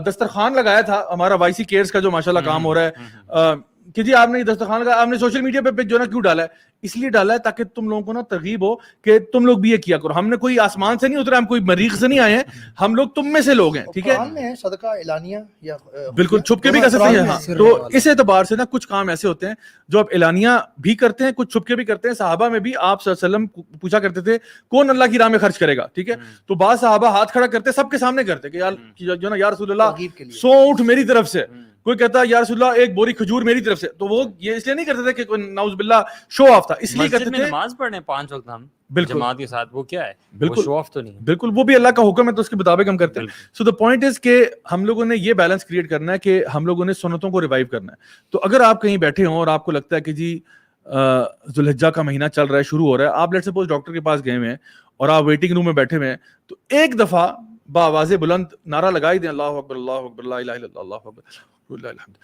دسترخوان لگایا تھا ہمارا وائی سی کیئرس کا جو ماشاءاللہ کام ہو رہا ہے کہ جی آپ نے یہ دسترخوان لگایا, آپ نے سوشل میڈیا پہ جو نا کیوں ڈالا ہے؟ اس لیے ڈالا ہے تاکہ تم لوگوں کو نا ترغیب ہو کہ تم لوگ بھی یہ کیا کرو. ہم نے کوئی آسمان سے نہیں اترا, ہم کوئی مریخ سے نہیں آئے ہیں, ہم لوگ تم میں سے لوگ ہیں, ٹھیک ہے. صدقہ اعلانیہ یا بالکل چھپ کے بھی کر سکتے ہیں. تو اس اعتبار سے نا کچھ کام ایسے ہوتے ہیں جو آپ اعلانیہ بھی کرتے ہیں, کچھ چھپ کے بھی کرتے ہیں. صحابہ میں بھی آپ صلی اللہ علیہ وسلم پوچھا کرتے تھے کون اللہ کی راہ میں خرچ کرے گا, ٹھیک ہے. تو بعض صحابہ ہاتھ کھڑا کرتے سب کے سامنے کرتے کہ یار جو نا یا رسول اللہ 100 اونٹ میری طرف سے, کوئی کہتا ہے یا رسول اللہ 1 بوری کھجور میری طرف سے. تو وہ یہ اس لیے نہیں کرتے تھے کہ نعوذ باللہ شو آف تھا, اس لیے کرتے تھے نماز پڑھنے 5 وقت ہم جماعت کے ساتھ, وہ کیا ہے, بالکل شو آف تو نہیں, بالکل وہ بھی اللہ کا حکم ہے تو اس کے مطابق ہم کرتے ہیں. سو دا پوائنٹ از کہ ہم لوگوں نے یہ بیلنس کریٹ کرنا ہے کہ ہم لوگوں نے سنتوں کو ریوائیو کرنا ہے. تو اگر آپ کہیں بیٹھے ہوں اور آپ کو لگتا ہے کہ جی ذو الحجہ کا مہینہ چل رہا ہے, شروع ہو رہا ہے, آپ لیٹ سپوز ڈاکٹر کے پاس گئے ہوئے ہیں اور آپ ویٹنگ روم میں بیٹھے ہوئے ہیں, تو ایک دفعہ بآواز بلند نعرہ لگائی دیں اللہ اکبر لا الہ الا اللہ, اللہ اکبر وللہ الحمد.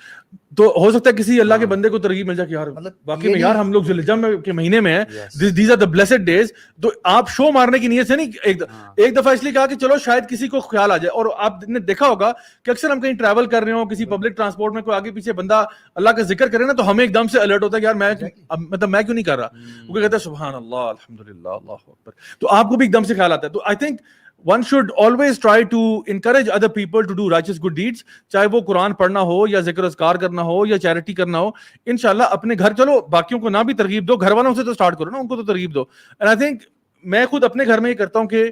تو ہو سکتا ہے کسی اللہ کے بندے کو ترغیب مل جائے کہ یار واقعی میں یار ہم لوگ ذو الحجہ کے مہینے میں ہیں, these are the blessed days. تو آپ شو مارنے کی نیت سے نہیں, ایک دفعہ اس لیے کہا کہ چلو شاید کسی کو خیال آ جائے. اور آپ نے دیکھا ہوگا کہ اکثر ہم کہیں ٹریول کر رہے ہوں, کسی پبلک ٹرانسپورٹ میں کوئی آگے پیچھے بندہ اللہ کا ذکر کرے نا, تو ہمیں ایک دم سے الرٹ ہوتا ہے کہ یار میں مطلب میں کیوں نہیں کر رہا, وہ کہتا ہے سبحان اللہ الحمدللہ اللہ اکبر. تو آپ کو بھی ایک دم سے خیال آتا ہے. تو I think one should always try to encourage other people to do righteous good deeds, چاہے وہ قرآن پڑھنا ہو یا ذکر اذکار کرنا ہو یا چیریٹی کرنا ہو. انشاءاللہ اپنے گھر چلو, باقیوں کو نہ بھی ترغیب دو, گھر والوں سے تو سٹارٹ کرو نا, ان کو تو ترغیب دو. And I think میں خود اپنے گھر میں یہ کرتا ہوں کہ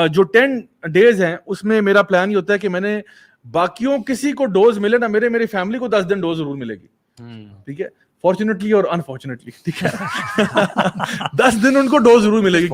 جو 10 days ہیں اس میں میرا پلان یہ ہوتا ہے کہ میں نے باقیوں کسی کو ڈوز ملے نا, میری فیملی کو 10 دن ڈوز ضرور ملے گی, ٹھیک ہے, فارچونیٹلی اور انفارچونیٹلی, ٹھیک ہے. 10 دن ان کو ڈوز ضرور ملے گی.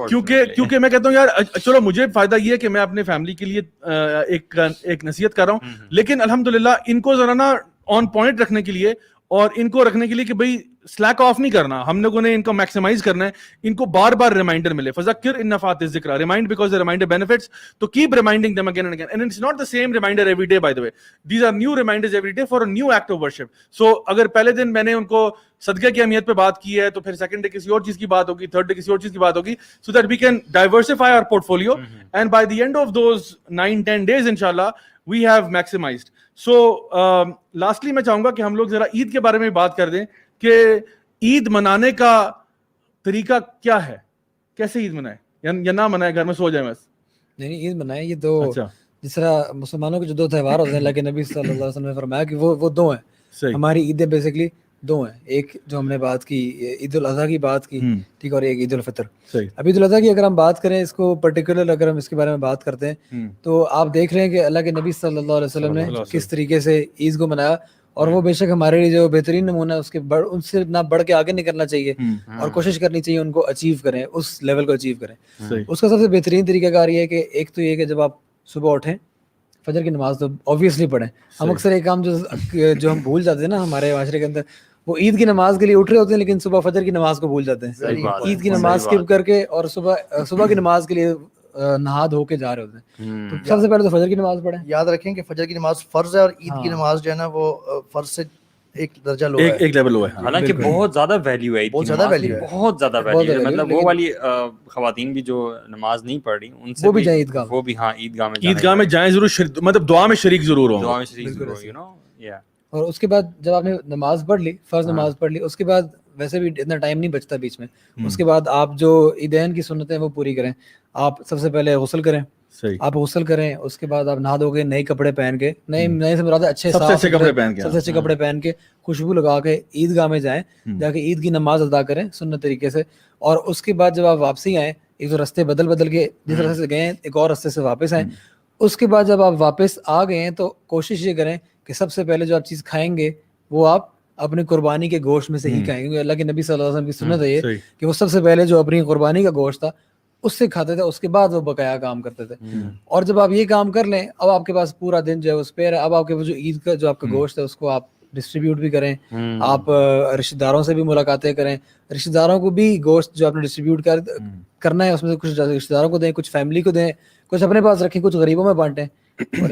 کیونکہ میں کہتا ہوں یار چلو مجھے فائدہ یہ ہے کہ میں اپنے فیملی کے لیے ایک نصیحت کر رہا ہوں, لیکن الحمدللہ ان کو ذرا نا آن پوائنٹ رکھنے کے لیے اور ان کو رکھنے کے لیے کہ بھائی سلیک آف نہیں کرنا, ہم لوگوں نے ان کو میکسیمائز کرنا ہے, ان کو بار بار ریمائنڈر ملے. فذکر ان نفعت الذکر, remind because the reminder benefits, to keep reminding them again and again. And it's not the same reminder every day, by the way. These are new reminders every day for a new act of worship. So اگر پہلے دن میں نے ان کو صدقے کی اہمیت پہ بات کی ہے تو پھر سیکنڈ ڈے کسی اور چیز کی بات ہوگی, تھرڈ ڈے کسی اور چیز کی بات ہوگی, so that we can diversify our portfolio. And by the end of those 9-10 days inshallah we have maximized. So lastly میں چاہوں گا کہ ہم لوگ ذرا عید کے بارے میں بات کر دیں کہ عید منانے کا طریقہ کیا ہے, کیسے عید منائے یا نہ منائے, گھر میں سو جائیں بس. نہیں عید منائے, یہ دو جس طرح مسلمانوں کے جو 2 تہوار ہوتے ہیں, اللہ کے نبی صلی اللہ علیہ وسلم نے فرمایا کہ وہ 2 ہیں. ہماری عیدیں بیسکلی 2 ہیں, ایک جو ہم نے بات کی عید الاضحیٰ کی بات کی, ٹھیک, اور ایک عید الفطر. اب عید الاضحیٰ کی اگر ہم بات کریں, اس کو پرٹیکولر اگر ہم اس کے بارے میں بات کرتے ہیں تو آپ دیکھ رہے ہیں کہ اللہ کے نبی صلی اللہ علیہ وسلم نے کس طریقے سے عید کو منایا, اور وہ بے شک ہمارے لیے جو بہترین نمونہ ہے, اس کے ان سے نہ بڑھ کے آگے نکلنا چاہیے اور کوشش کرنی چاہیے ان کو اچیو کریں, اس لیول کو اچیو کریں. اس کا سب سے بہترین طریقہ کار یہ ہے کہ ایک تو یہ کہ جب آپ صبح اٹھیں, فجر کی نماز تو اوبویسلی پڑھیں. ہم اکثر ایک کام جو ہم بھول جاتے ہیں نا ہمارے معاشرے کے اندر, وہ عید کی نماز کے لیے اٹھ رہے ہوتے ہیں لیکن صبح فجر کی نماز کو بھول جاتے ہیں. عید کی نماز اسکپ کر کے اور صبح کی نماز کے لیے نہا دھو کے جا رہے ہوتے ہیں. تو سب سے پہلے تو فجر کی نماز پڑھیں. یاد رکھیں کہ فجر کی نماز فرض ہے اور عید کی نماز جو ہے نا وہ فرض سے ایک درجہ لو ہے, ایک لیول لو ہے. حالانکہ بہت زیادہ ویلیو ہے, بہت زیادہ ویلیو ہے, بہت زیادہ ویلیو ہے. مطلب وہ والی خواتین بھی جو نماز نہیں پڑھ رہی ان سے وہ بھی جائیں عیدگاہ, وہ بھی ہاں عیدگاہ میں جائیں ضرور, مطلب دعا میں شریک ضرور ہوں, دعا میں شریک ضرور ہو, یو نو. اور اس کے بعد جب آپ نے نماز پڑھ لی, فرض نماز پڑھ لی, اس کے بعد ویسے بھی اتنا ٹائم نہیں بچتا بیچ میں, اس کے بعد آپ جو عیدین کی سنتیں وہ پوری کریں. آپ سب سے پہلے غسل کریں, آپ غسل کریں, اس کے بعد آپ نہا دھو کے نئے کپڑے پہن کے, نئے سے مراد اچھے سب سے اچھے کپڑے پہن کے, سب سے اچھے کپڑے پہن کے خوشبو لگا کے عیدگاہ میں جائیں, جا کے عید کی نماز ادا کریں سنت طریقے سے. اور اس کے بعد جب آپ واپسی آئیں, ایک تو رستے بدل کے جس رستے سے گئے ایک اور رستے سے واپس آئیں. اس کے بعد جب آپ واپس آ گئے ہیں تو کوشش یہ کریں کہ سب سے پہلے جو آپ چیز کھائیں گے وہ آپ اپنی قربانی کے گوشت میں سے ہی کھائیں گے, کیونکہ اللہ کے نبی صلی اللہ علیہ وسلم کی سنت ہے یہ کہ وہ سب سے پہلے جو اپنی قربانی کا گوشت تھا اس سے کھاتے تھے, اس کے بعد وہ بقایا کام کرتے تھے. اور جب آپ یہ کام کر لیں, اب آپ کے پاس پورا دن جو ہے وہ اسپیئر ہے, اب آپ کے جو عید کا جو آپ کا گوشت ہے اس کو آپ ڈسٹریبیوٹ بھی کریں, آپ رشتہ داروں سے بھی ملاقاتیں کریں, رشتہ داروں کو بھی گوشت جو آپ نے ڈسٹریبیوٹ کرنا ہے اس میں سے کچھ رشتہ داروں کو دیں, کچھ فیملی کو دیں, کچھ اپنے پاس رکھیں, کچھ غریبوں میں بانٹیں.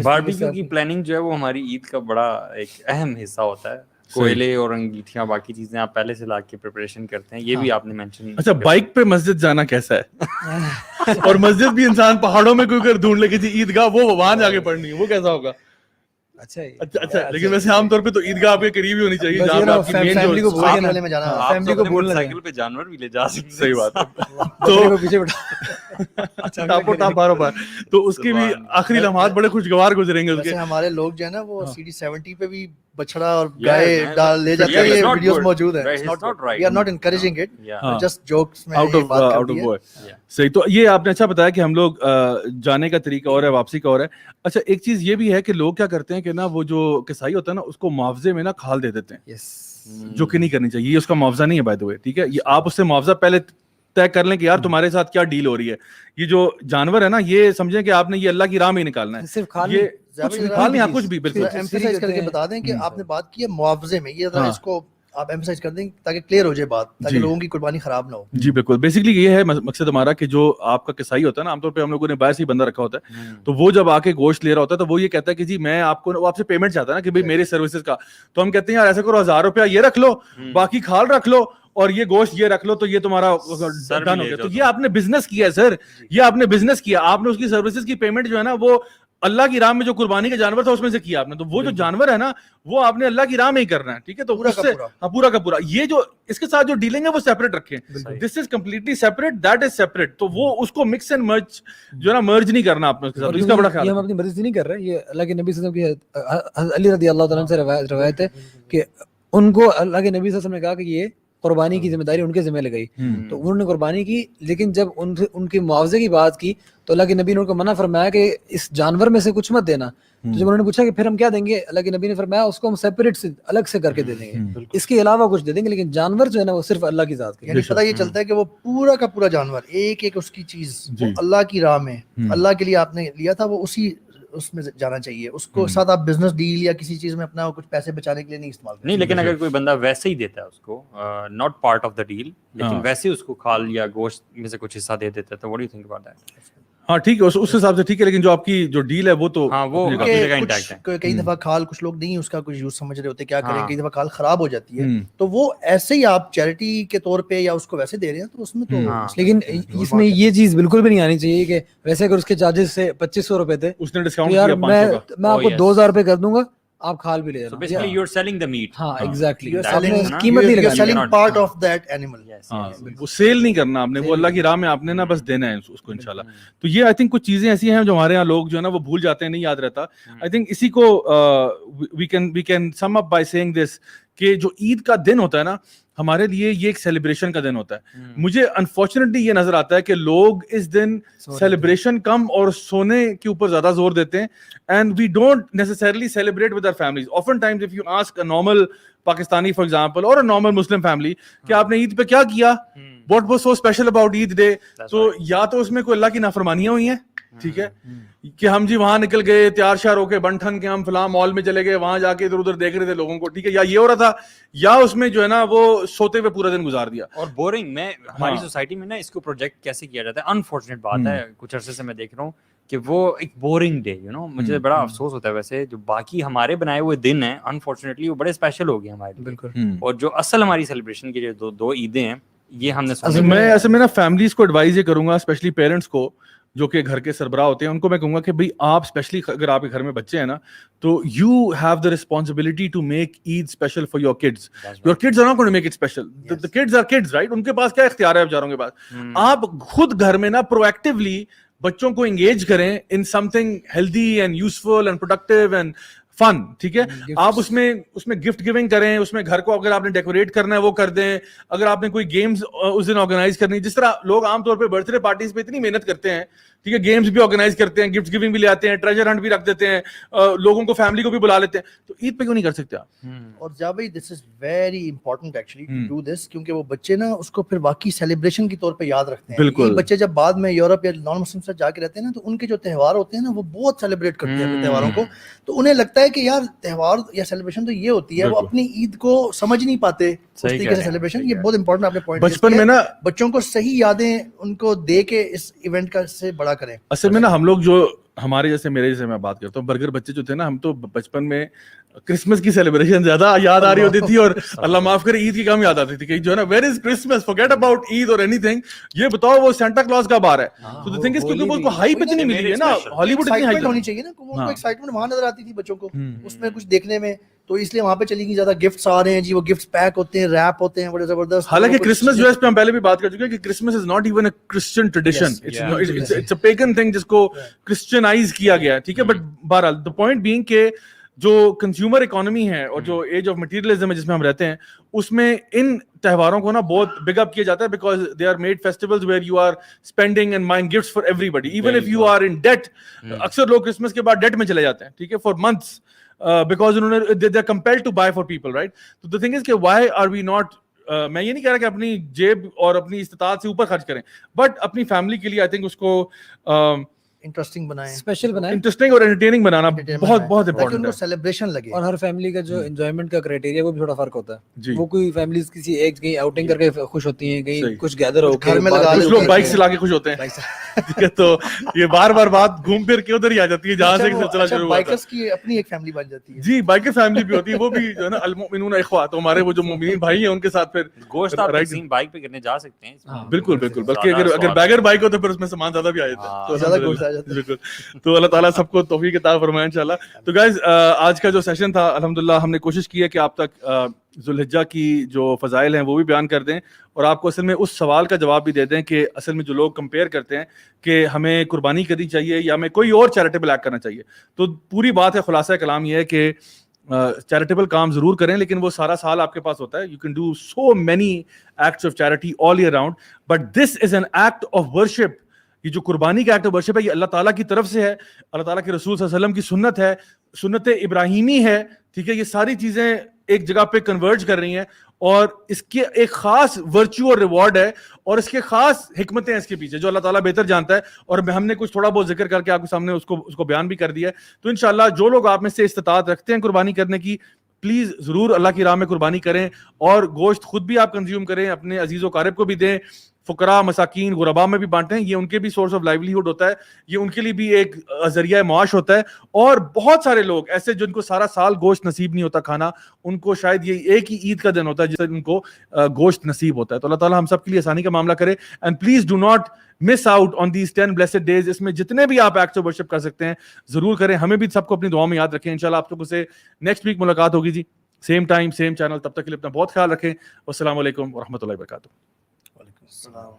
باربیکیو کی پلاننگ جو ہے وہ ہماری عید کا بڑا ایک اہم حصہ ہوتا ہے. کوئلے اور انگیٹھیاں باقی چیزیں آپ پہلے سے لا کے پریپریشن کرتے ہیں, یہ بھی آپ نے مینشن. اچھا, بائک پہ مسجد جانا کیسا ہے؟ اور مسجد بھی انسان پہاڑوں میں کوئی کر ڈھونڈ لے کے عیدگاہ وہ وہاں جا کے پڑھنی ہے, وہ کیسا ہوگا؟ اچھا, لیکن ویسے عام طور پہ تو عیدگاہ آپ کے قریب ہی ہونی چاہیے جہاں پہ آپ کی مین فیملی کو جو بولنے میں جانا, فیملی کو بولنا, سائیکل پہ جانور بھی لے جا سکتے ہیں. صحیح بات ہے. تو پیچھے بٹھا ٹاپو ٹاپ بارو بار, تو اس کے بھی آخری لمحات بڑے خوشگوار گزریں گے. اس کے ہمارے لوگ جو ہے نا وہ CD 70 پہ بھی بچڑا اور گائے ڈال لے جاتے ہیں, یہ ویڈیوز موجود ہیں. We are not encouraging it, just jokes میں out of boy. صحیح. تو یہ آپ نے اچھا بتایا کہ ہم لوگ جانے کا طریقہ اور ہے, واپسی کا اور ہے. اچھا, ایک چیز یہ بھی ہے کہ لوگ کیا کرتے ہیں کہ نا وہ جو کسائی ہوتا ہے نا اس کو معاوضے میں نا کھال دے دیتے ہیں, جو کہ نہیں کرنی چاہیے. یہ اس کا معاوضہ نہیں ہے بائی دا وے, ٹھیک ہے. یہ آپ اس سے معاوضہ پہلے طے کر لیں کہ یار تمہارے ساتھ کیا ڈیل ہو رہی ہے. یہ جو جانور ہے نا یہ سمجھیں کہ آپ نے یہ اللہ کی راہ میں نکالنا ہے, صرف یہ کچھ بھی بالکل ایمفسائز کر کے بتا دیں کہ آپ نے بات کی ہے معاوضے میں, یہ ذرا اس کو آپ ایمفسائز کر دیں تاکہ کلیئر ہو جائے بات, تاکہ لوگوں کی قربانی خراب نہ ہو. جی بالکل, بیسکلی یہ ہے مقصد ہمارا کہ جو آپ کا کسائی ہوتا ہے نا, عام طور پہ ہم لوگوں نے باہر سے ہی بندہ رکھا ہوتا ہے, تو وہ جب آ کے گوشت لے رہا ہوتا ہے تو وہ یہ کہتا ہے کہ جی میں آپ کو, وہ آپ سے پیمنٹ چاہتا ہے نا کہ بھائی میرے سروسز کا, تو ہم کہتے ہیں یار ایسا کرو 1000 روپیہ یہ رکھ لو, باقی کھال رکھ لو اور یہ گوشت یہ رکھ لو, تو یہ تمہارا ڈن ہو گیا. تو یہ آپ نے بزنس کیا ہے سر, یہ آپ نے بزنس کیا, آپ نے اس کی سروسز کی پیمنٹ جو ہے نا وہ اللہ کی راہ میں جو قربانی کا جانور تھا اس میں سے کیا آپ نے, تو وہ جو جانور ہے نا وہ آپ نے اللہ کی راہ میں ہی کرنا ہے, ٹھیک ہے. تو پورا کا پورا یہ جو اس کے ساتھ جو ڈیلنگ ہے وہ سیپریٹ رکھیں, this is completely separate, that is separate. تو وہ اس کو مکس اینڈ مرج جو ہے نا مرج نہیں کرنا آپ نے اس کے ساتھ, اس کا بڑا خیال ہے. ہم اپنی مرضی سے نہیں کر رہے, یہ اللہ کے نبی صلی اللہ علیہ وسلم کی, علی رضی اللہ تعالیٰ سے روایت ہے کہ ان کو اللہ کے نبی صلی اللہ علیہ وسلم نے کہا کہ یہ قربانی کی ذمہ داری ان کے ذمہ لگائی, تو انہوں نے قربانی کی, لیکن جب ان کے معاوضے کی بات کی تو اللہ کے نبی نے ان کو منع فرمایا کہ اس جانور میں سے کچھ مت دینا. تو جب انہوں نے پوچھا کہ پھر ہم کیا دیں گے, اللہ کے نبی نے فرمایا اس کو ہم سیپریٹ سے الگ سے کر کے دے دیں گے, اس کے علاوہ کچھ دے دیں گے, لیکن جانور جو ہے نا وہ صرف اللہ کی ذات کے. یعنی پتہ یہ چلتا ہے کہ وہ پورا کا پورا جانور ایک ایک اس کی چیز وہ اللہ کی راہ میں اللہ کے لیے آپ نے لیا تھا, وہ اسی اس میں جانا چاہیے. اس کو ساتھ آپ بزنس ڈیل یا کسی چیز میں اپنا کچھ پیسے بچانے کے لیے نہیں استعمال کریں. نہیں, لیکن اگر کوئی بندہ ویسے ہی دیتا ہے اس کو, not part of the deal, لیکن ویسے اس کو کھال یا گوشت میں سے کچھ حصہ دے دیتا ہے, تو what do you think about that? ہاں ٹھیک ہے, اس حساب سے ٹھیک ہے, لیکن جو آپ کی جو ڈیل ہے وہ تو کئی دفعہ کھال کچھ لوگ نہیں اس کا کچھ یوز سمجھ رہے ہوتے, کیا کریں, کئی دفعہ کھال خراب ہو جاتی ہے, تو وہ ایسے ہی آپ چیریٹی کے طور پہ یا اس کو ویسے دے رہے ہیں, تو اس میں تو لیکن اس میں یہ چیز بالکل بھی نہیں آنی چاہیے کہ ویسے اگر اس کے چارجز سے 2500 روپے تھے, اس نے ڈسکاؤنٹ یار کیا میں آپ کو 2000 روپے کر دوں گا, آپ کھال بھی لے So basically you are selling the meat. ہاں ایگزیکٹلی, قیمت نہیں لگانی, selling part of that animal. وہ سیل نہیں کرنا آپ نے, وہ اللہ کی راہ میں آپ نے نا بس دینا ہے اس کو انشاءاللہ. تو یہ آئی تھنک کچھ چیزیں ایسی ہیں جو ہمارے یہاں لوگ جو ہے نا وہ بھول جاتے ہیں, نہیں یاد رہتا. آئی تھنک اسی کو we can sum up by saying this کہ جو عید کا دن ہوتا ہے نا ہمارے لیے یہ ایک سیلیبریشن کا دن ہوتا ہے. مجھے انفارچونیٹلی یہ نظر آتا ہے کہ لوگ اس دن سیلیبریشن کم اور سونے کے اوپر زیادہ زور دیتے ہیں, and we don't necessarily celebrate with our families. Often times if you ask a normal Pakistani for example اور اے نارمل مسلم فیملی کہ آپ نے عید پہ کیا کیا, what was so special about Eid day, تو یا تو اس میں کوئی اللہ کی نافرمانیاں ہوئی ہیں ٹھیک ہے کہ ہم جی وہاں نکل گئے تیار شیار ہو کے بنٹھن کے ہم فلاں مال میں چلے گئے, وہاں جا کے ادھر ادھر دیکھ رہے تھے لوگوں کو, ٹھیک ہے, یا یہ ہو رہا تھا, یا اس میں جو ہے نا وہ سوتے ہوئے پورا دن گزار دیا. اور بورنگ میں ہماری سوسائٹی میں نا اس کو پروجیکٹ کیسے کیا جاتا ہے, انفارچونیٹ بات ہے کچھ عرصے سے میں دیکھ رہا ہوں کہ وہ ایک بورنگ ڈے, یو نو, مجھے بڑا افسوس ہوتا ہے ویسے جو باقی ہمارے بنائے ہوئے دن ہیں انفارچونیٹلی وہ بڑے اسپیشل ہو گئے ہمارے لیے. بالکل. اور جو اصل ہماری سیلیبریشن کی جو دو عیدیں ہیں یہ ہم نے میں ایسے میں نا فیملیز کو ایڈوائز یہ کروں گا, اسپیشلی پیرنٹس کو جو کہ گھر کے سربراہ ہوتے ہیں, ان کو میں کہوں گا کہ بھائی آپ اسپیشلی اگر آپ کے گھر میں بچے ہیں نا تو you have the responsibility to make Eid special for your kids. Your kids are not going to make it special, the kids are kids right, ان کے پاس کیا اختیار ہے بیچاروں کے پاس. آپ خود گھر میں نا پرو ایکٹیولی بچوں کو انگیج کریں in something healthy and useful and productive and fun, ٹھیک ہے. آپ اس میں گفٹ گیونگ کریں, اس میں گھر کو اگر آپ نے ڈیکوریٹ کرنا ہے وہ کر دیں, اگر آپ نے کوئی گیمز اس دن آرگنائز کرنی, جس طرح لوگ عام طور پہ برتھ ڈے پارٹیز پہ اتنی محنت کرتے ہیں, ٹھیک ہے, گیمز بھی آرگنائز کرتے ہیں, گفٹ گیونگ بھی لے آتے ہیں, ٹریجر ہنٹ بھی رکھ دیتے ہیں, لوگوں کو فیملی کو بھی بلا لیتے ہیں, تو عید پہ کیوں نہیں کر سکتے آپ؟ اور جا بھائی this is very important actually to do this, کیونکہ وہ بچے نا اس کو پھر واقعی سیلیبریشن کے طور پہ یاد رکھتے ہیں. بالکل. بچے جب بعد میں یورپ یا نان مسلم سے جا کے رہتے ہیں نا تو ان کے جو تہوار ہوتے ہیں نا وہ بہت سیلیبریٹ کرتے ہیں اپنے تہواروں کو, تو انہیں لگتا ہے کہ یار تہوار یا سیلیبریشن تو یہ ہوتی ہے, وہ اپنی عید کو سمجھ نہیں پاتے اس طریقے سے سیلیبریشن. یہ بہت امپورٹنٹ آپ نے پوائنٹ بچپن میں نا بچوں کو صحیح یادیں ان کو دے کے اس ایونٹ کا سے بڑا کریں. اصل میں نا ہم لوگ جو ہمارے جیسے میرے جیسے میں بات کرتا ہوں, برگر بچے جو تھے نا, ہم تو بچپن میں کرسمس کی سیلیبریشن زیادہ یاد آ رہی ہوتی تھی, اور اللہ معاف کرے عید کی کم یاد آتی تھی کہ جو ہے نا where is Christmas, forget about Eid اور اینی تھنگ, یہ بتاؤ وہ سینٹا کلاس کب آ رہا ہے. تو دی تھنگ از کیونکہ اس کو ہائپ اتنی ملی ہے نا, ہالی ووڈ اتنی ہائپ ہونی چاہیے نا, ان کو ایکسائٹمنٹ وہاں نظر آتی تھی بچوں کو اس میں کچھ دیکھنے میں, تو اس لیے وہاں پہ چلی گئی زیادہ. گفٹس آ رہے ہیں جی, وہ گفٹس پیک ہوتے ہیں, ریپ ہوتے ہیں بڑے زبردست. حالانکہ کرسمس جو ہے اس پہ ہم پہلے بھی بات کر چکے ہیں کہ Christmas is not even a Christian tradition, it's a pagan thing جس کو کرسچنائز کیا گیا ہے, ٹھیک ہے. بٹ بہرحال دا پوائنٹ بینگ کہ جو کنزیومر اکانومی ہے اور جو ایج آف مٹیریلزم ہے جس میں ہم رہتے ہیں, اس میں ان تہواروں کو نا بہت بگ اپ کیا جاتا ہے, because they are made festivals where you are spending and buying gifts for everybody, even if you are in debt. اکثر لوگ کرسمس کے بعد ڈیٹ میں چلے جاتے ہیں, ٹھیک ہے, فار منتھس, بیکاز انہوں نے they are compelled to buy for people, right? So the thing is کہ why are we not, میں یہ نہیں کہہ رہا کہ اپنی جیب اور اپنی استطاعت سے اوپر خرچ کریں, بٹ اپنی فیملی کے لیے آئی تھنک اس کو انٹرسٹنگ بنائیں, اسپیشل بنائیں, انٹرسٹنگ اور انٹرٹیننگ بنانا بہت بہت امپورٹنٹ ہے. سیلیبریشن لگے. اور ہر فیملی کا جو انجوائمنٹ کا کرائٹیریا وہ بھی تھوڑا فرق ہوتا ہے. وہ کوئی فیملیز کسی ایک کہیں آؤٹنگ کر کے خوش ہوتی ہیں, کہیں کچھ گیدر ہو کے, گھر میں لگا, کچھ لوگ بائک چلا کے خوش ہوتے ہیں, تو یہ بار بار بات گھوم پھر کے ادھر ہی آ جاتی ہے جہاں سے سلسلہ شروع ہوا. بائکرز کی اپنی ایک فیملی بن جاتی ہے. جی, بائکر فیملی بھی ہوتی ہے, وہ بھی جو ہے نا المؤمنون اخوہ, تو ہمارے وہ جو مومنین بھائی ہیں ان کے ساتھ پھر گوشت آپ تقسیم بائک پہ کرنے جا سکتے ہیں. بالکل بالکل, بلکہ اگر بیگر بائک ہو تو پھر اس میں سامان زیادہ بھی آ جاتا ہے. بالکل, تو اللہ تعالیٰ سب کو توفیق عطا فرمائے انشاءاللہ. تو گائز آج کا جو سیشن تھا الحمدللہ ہم نے کوشش کی ہے کہ آپ تک ذوالحجہ کی جو فضائل ہیں وہ بھی بیان کر دیں, اور آپ کو اصل میں اس سوال کا جواب بھی دے دیں کہ اصل میں جو لوگ کمپیئر کرتے ہیں کہ ہمیں قربانی کرنی چاہیے یا ہمیں کوئی اور چیریٹیبل ایکٹ کرنا چاہیے, تو پوری بات ہے, خلاصہ کلام یہ ہے کہ چیریٹیبل کام ضرور کریں, لیکن وہ سارا سال آپ کے پاس ہوتا ہے. You can do so many acts of charity all year round, but this is an act of worship. یہ جو قربانی کا ایکٹ آف ورشپ ہے یہ اللہ تعالیٰ کی طرف سے ہے, اللہ تعالیٰ کے رسول صلی اللہ علیہ وسلم کی سنت ہے, سنت ابراہیمی ہے, ٹھیک ہے. یہ ساری چیزیں ایک جگہ پہ کنورج کر رہی ہیں, اور اس کے ایک خاص ورچو اور ریوارڈ ہے, اور اس کے خاص حکمتیں ہیں اس کے پیچھے جو اللہ تعالیٰ بہتر جانتا ہے, اور ہم نے کچھ تھوڑا بہت ذکر کر کے آپ کے سامنے اس کو بیان بھی کر دیا ہے. تو انشاءاللہ جو لوگ آپ میں سے استطاعت رکھتے ہیں قربانی کرنے کی, پلیز ضرور اللہ کی راہ میں قربانی کریں, اور گوشت خود بھی آپ کنزیوم کریں, اپنے عزیز و قارب کو بھی دیں, فقراء مساکین غرباء میں بھی بانٹیں, یہ ان کے بھی سورس آف لائیولیہڈ ہوتا ہے, یہ ان کے لیے بھی ایک ذریعہ معاش ہوتا ہے. اور بہت سارے لوگ ایسے جن کو سارا سال گوشت نصیب نہیں ہوتا کھانا, ان کو شاید یہ ایک ہی عید کا دن ہوتا ہے جس دن ان کو گوشت نصیب ہوتا ہے. تو اللہ تعالیٰ ہم سب کے لیے آسانی کا معاملہ کرے, and please do not miss out on these 10 blessed days. اس میں جتنے بھی آپ ایکٹس آف ورشپ کر سکتے ہیں ضرور کریں, ہمیں بھی سب کو اپنی دعاؤں میں یاد رکھیں. انشاءاللہ آپ لوگوں سے نیکسٹ ویک ملاقات ہوگی جی, سیم ٹائم سیم چینل. تب تک کے لیے اپنا بہت خیال رکھیں. والسلام علیکم ورحمۃ اللہ وبرکاتہ. وعلیکم السلام.